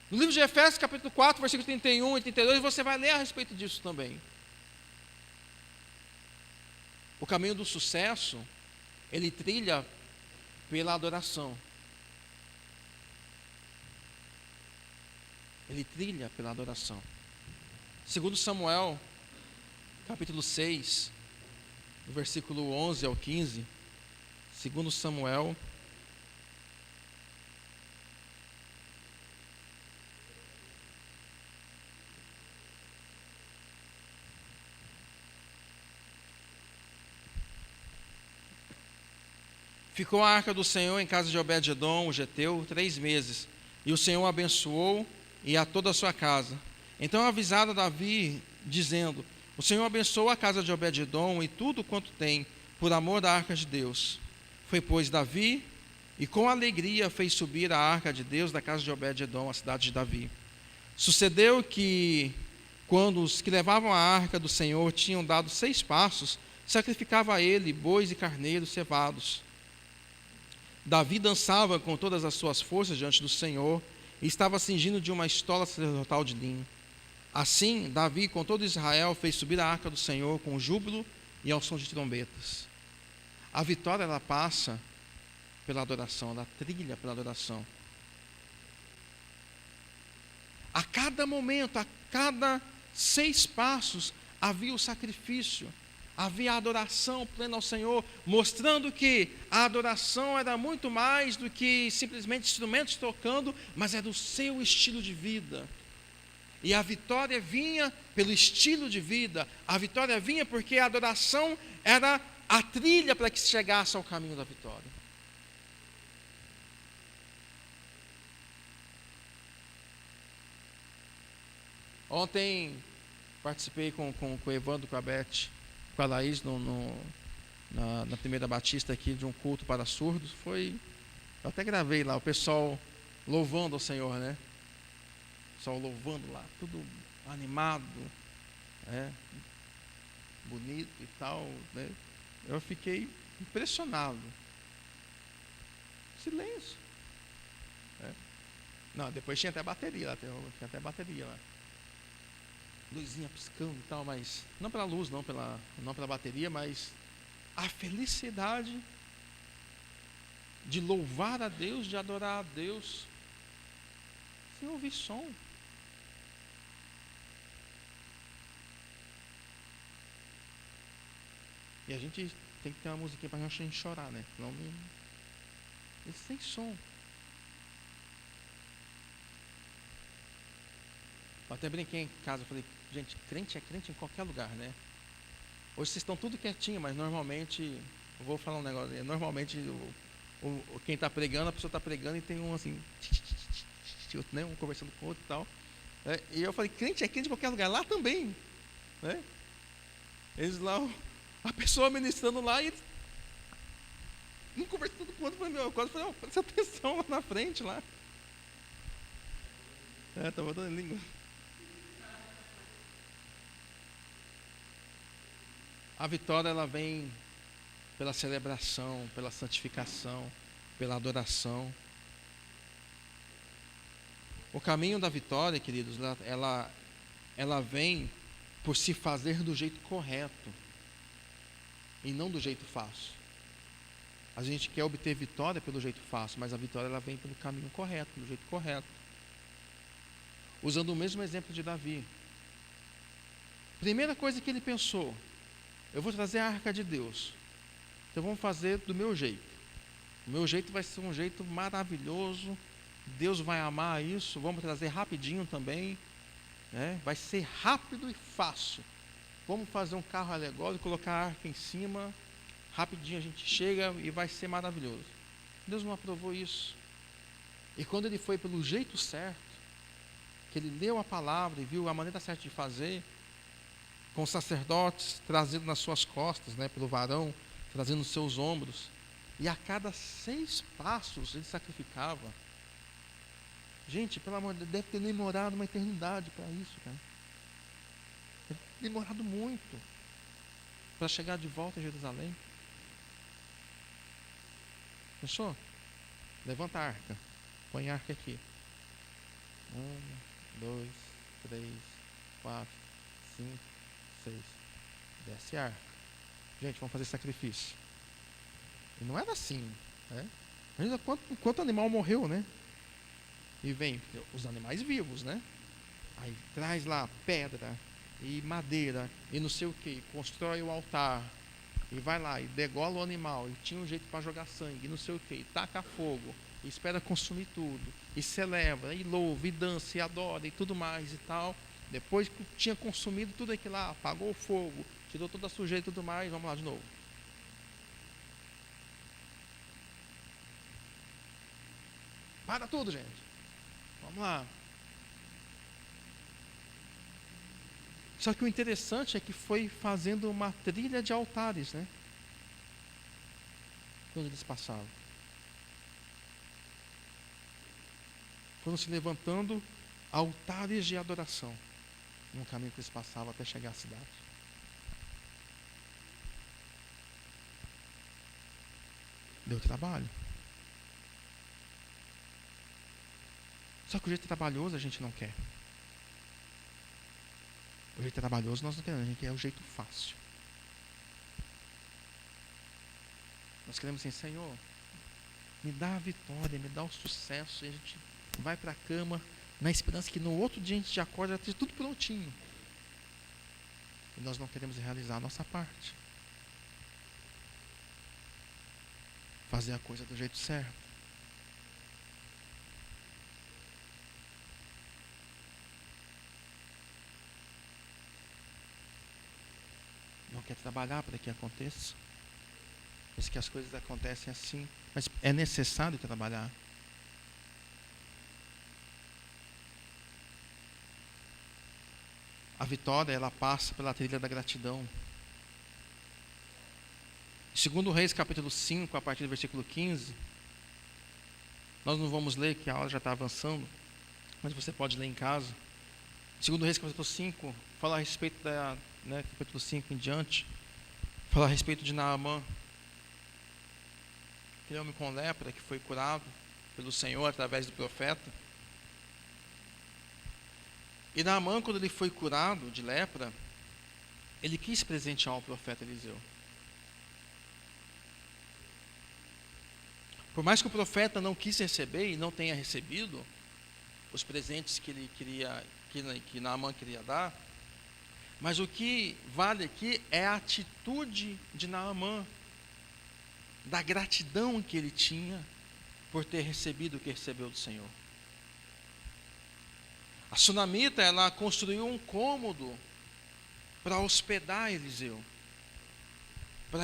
No livro de Efésios, capítulo 4, versículos 31 e 32, você vai ler a respeito disso também. O caminho do sucesso, ele trilha pela adoração. Ele trilha pela adoração. Segundo Samuel, capítulo 6, do versículo 11 ao 15, segundo Samuel, ficou a arca do Senhor em casa de Obed-edom, o geteu, 3 meses, e o Senhor abençoou e a toda a sua casa. Então avisaram Davi, dizendo: o Senhor abençoou a casa de Obed-edom e tudo quanto tem, por amor da arca de Deus. Foi, pois, Davi, e com alegria fez subir a arca de Deus da casa de Obed-edom, a cidade de Davi. Sucedeu que, quando os que levavam a arca do Senhor tinham dado 6 passos, sacrificava a ele bois e carneiros cevados. Davi dançava com todas as suas forças diante do Senhor e estava cingindo de uma estola sacerdotal de linho. Assim, Davi, com todo Israel, fez subir a arca do Senhor com júbilo e ao som de trombetas. A vitória, ela passa pela adoração, ela trilha pela adoração. A cada momento, a cada 6 passos, havia o sacrifício, havia a adoração plena ao Senhor, mostrando que a adoração era muito mais do que simplesmente instrumentos tocando, mas era o seu estilo de vida. E a vitória vinha pelo estilo de vida, a vitória vinha porque a adoração era a trilha para que se chegasse ao caminho da vitória. Ontem participei com o Evandro, com a Beth, com a Laís na primeira batista aqui de um culto para surdos. Eu até gravei lá, o pessoal louvando ao Senhor, né? O pessoal louvando lá, tudo animado, bonito e tal, né? Eu fiquei impressionado. Silêncio. Não, depois tinha até bateria lá, tinha até bateria lá. Luzinha piscando e tal, mas não pela luz, não pela bateria, mas a felicidade de louvar a Deus, de adorar a Deus, sem ouvir som. E a gente tem que ter uma musiquinha para a gente chorar, né? Senão sem som. Eu até brinquei em casa, falei: gente, crente é crente em qualquer lugar, né? Hoje vocês estão tudo quietinho, mas normalmente, eu vou falar um negócio, normalmente quem está pregando, a pessoa está pregando e tem um assim, né, um conversando com o outro e tal. E eu falei: crente é crente em qualquer lugar, lá também, né? Eles lá, a pessoa ministrando lá e um conversando com o outro, eu quase falei: presta atenção lá na frente, lá. Estava dando língua. A vitória, ela vem pela celebração, pela santificação, pela adoração. O caminho da vitória, queridos, ela vem por se fazer do jeito correto e não do jeito fácil. A gente quer obter vitória pelo jeito fácil, mas a vitória ela vem pelo caminho correto, pelo jeito correto. Usando o mesmo exemplo de Davi. Primeira coisa que ele pensou: eu vou trazer a arca de Deus. Então vamos fazer do meu jeito. O meu jeito vai ser um jeito maravilhoso. Deus vai amar isso. Vamos trazer rapidinho também. Vai ser rápido e fácil. Vamos fazer um carro alegórico, colocar a arca em cima. Rapidinho a gente chega e vai ser maravilhoso. Deus não aprovou isso. E quando ele foi pelo jeito certo, que ele leu a palavra e viu a maneira certa de fazer, com os sacerdotes trazendo nas suas costas, pelo varão, trazendo nos seus ombros, e a cada 6 passos ele sacrificava. Gente, pelo amor de Deus, deve ter demorado uma eternidade para isso, cara. Deve ter demorado muito para chegar de volta a Jerusalém. Pensou? Levanta a arca. Põe a arca aqui. 1, 2, 3, 4, 5, 6. Desce a arca. Gente, vamos fazer sacrifício. E não era assim, Ainda quanto animal morreu, E vem os animais vivos, Aí traz lá pedra e madeira e não sei o que, constrói o altar. E vai lá e degola o animal, e tinha um jeito para jogar sangue, e não sei o que, e taca fogo, e espera consumir tudo, e celebra, e louva, e dança, e adora, e tudo mais e tal. Depois que tinha consumido tudo aquilo lá, apagou o fogo, tirou toda a sujeira e tudo mais, vamos lá de novo. Para tudo, gente. Vamos lá. Só que o interessante é que foi fazendo uma trilha de altares, Quando eles passavam. Foram se levantando altares de adoração no caminho que eles passavam até chegar à cidade. Deu trabalho. Só que o jeito trabalhoso a gente não quer. O jeito trabalhoso nós não queremos, a gente quer o jeito fácil. Nós queremos assim: Senhor, me dá a vitória, me dá o sucesso, e a gente vai para a cama na esperança que no outro dia a gente já acorda e já esteja tudo prontinho. E nós não queremos realizar a nossa parte. Fazer a coisa do jeito certo. Não quer trabalhar para que aconteça. Diz que as coisas acontecem assim, mas é necessário trabalhar. A vitória, ela passa pela trilha da gratidão. Segundo Reis, capítulo 5, a partir do versículo 15, nós não vamos ler, que a hora já está avançando, mas você pode ler em casa. Segundo Reis, capítulo 5, fala a respeito capítulo 5 em diante, fala a respeito de Naamã, aquele homem com lepra que foi curado pelo Senhor através do profeta. E Naamã, quando ele foi curado de lepra, ele quis presentear o profeta Eliseu. Por mais que o profeta não quis receber e não tenha recebido os presentes que ele queria, que Naamã queria dar, mas o que vale aqui é a atitude de Naamã, da gratidão que ele tinha por ter recebido o que recebeu do Senhor. A sunamita, ela construiu um cômodo para hospedar Eliseu, para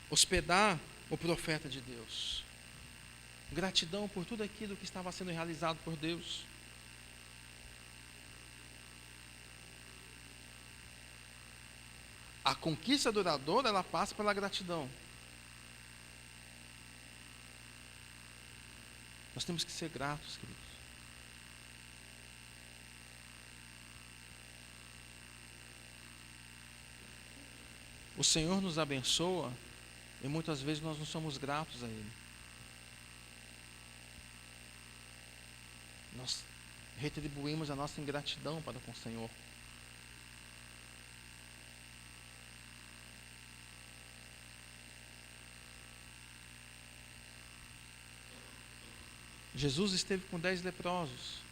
hospedar o profeta de Deus. Gratidão por tudo aquilo que estava sendo realizado por Deus. A conquista duradoura, ela passa pela gratidão. Nós temos que ser gratos, queridos. O Senhor nos abençoa e muitas vezes nós não somos gratos a Ele. Nós retribuímos a nossa ingratidão para com o Senhor. Jesus esteve com 10 leprosos.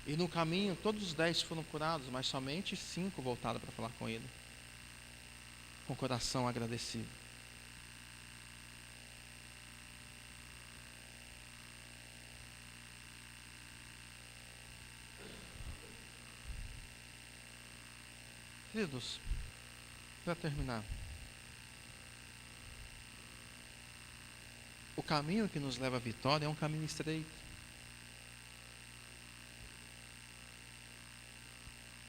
E no caminho, todos os 10 foram curados, mas somente 5 voltaram para falar com ele, com o coração agradecido. Queridos, para terminar, o caminho que nos leva à vitória é um caminho estreito.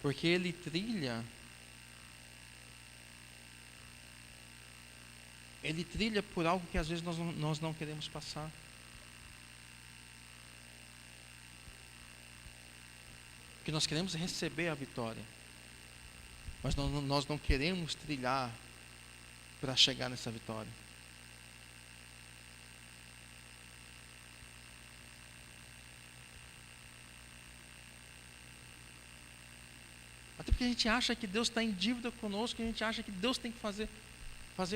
Porque ele trilha por algo que às vezes nós não queremos passar. Porque nós queremos receber a vitória, mas nós não queremos trilhar para chegar nessa vitória. Até porque a gente acha que Deus está em dívida conosco, a gente acha que Deus tem que fazer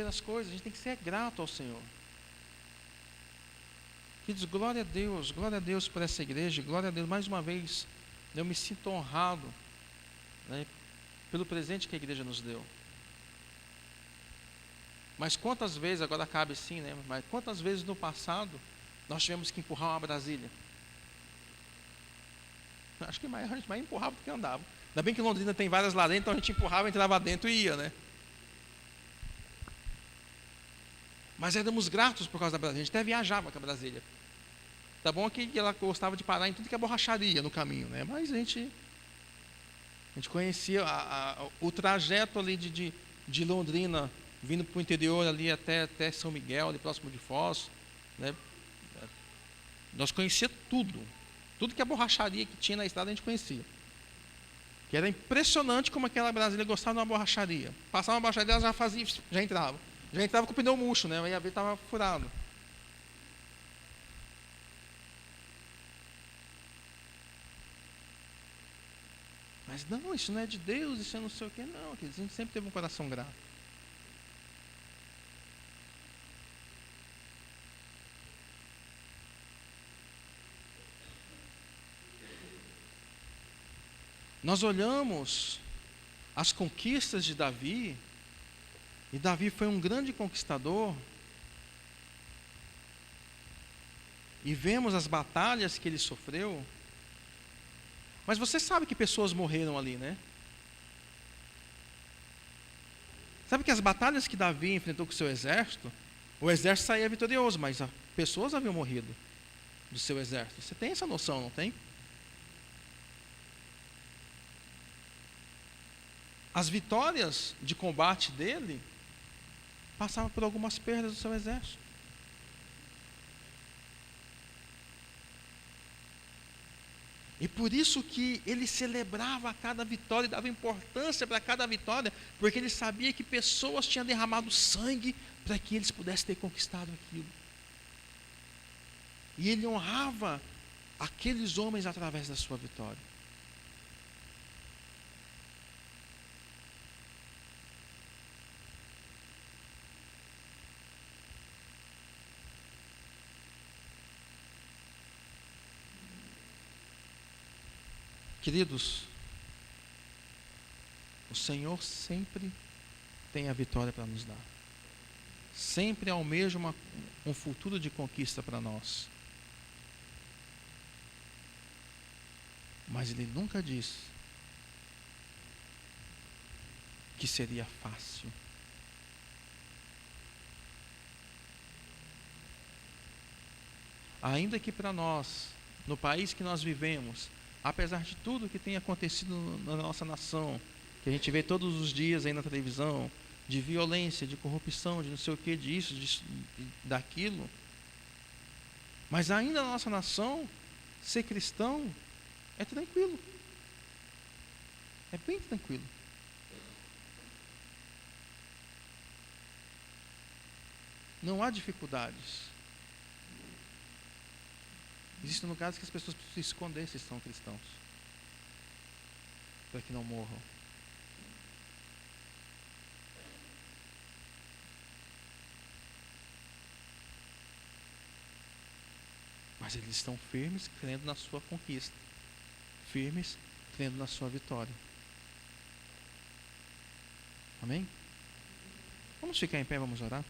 as coisas, a gente tem que ser grato ao Senhor. Queridos, glória a Deus por essa igreja, glória a Deus, mais uma vez, eu me sinto honrado, né, pelo presente que a igreja nos deu. Mas quantas vezes, agora cabe sim, né, mas quantas vezes no passado nós tivemos que empurrar uma Brasília? Acho que a gente mais empurrava do que andava. Ainda bem que Londrina tem várias lá dentro, então a gente empurrava, entrava dentro e ia, né? Mas éramos gratos por causa da Brasília, a gente até viajava com a Brasília. Tá bom que ela gostava de parar em tudo que é borracharia no caminho, né? Mas a gente conhecia o trajeto ali de Londrina, vindo para o interior ali até São Miguel, ali próximo de Foz, né? Nós conhecíamos tudo que é borracharia que tinha na estrada a gente conhecia. Que era impressionante como aquela Brasília gostava de uma borracharia. Passava uma borracharia, ela já entrava. Já entrava com o pneu murcho, né? Aí a ver estava furado. Mas não, isso não é de Deus, isso é não sei o que, não. A gente sempre teve um coração grato. Nós olhamos as conquistas de Davi, e Davi foi um grande conquistador, e vemos as batalhas que ele sofreu, mas você sabe que pessoas morreram ali, né? Sabe que as batalhas que Davi enfrentou com o seu exército, o exército saía vitorioso, mas pessoas haviam morrido do seu exército. Você tem essa noção, não tem? As vitórias de combate dele passavam por algumas perdas do seu exército. E por isso que ele celebrava a cada vitória e dava importância para cada vitória, porque ele sabia que pessoas tinham derramado sangue para que eles pudessem ter conquistado aquilo. E ele honrava aqueles homens através da sua vitória. Queridos, o Senhor sempre tem a vitória para nos dar. Sempre almeja um futuro de conquista para nós. Mas Ele nunca disse que seria fácil. Ainda que para nós, no país que nós vivemos, apesar de tudo que tem acontecido na nossa nação, que a gente vê todos os dias aí na televisão, de violência, de corrupção, de não sei o que, disso, daquilo, mas ainda na nossa nação, ser cristão é tranquilo. É bem tranquilo. Não há dificuldades. Existem lugares que as pessoas precisam se esconder se são cristãos, para que não morram. mas eles estão firmes, crendo na sua conquista, firmes, crendo na sua vitória. Amém? Vamos ficar em pé, vamos orar.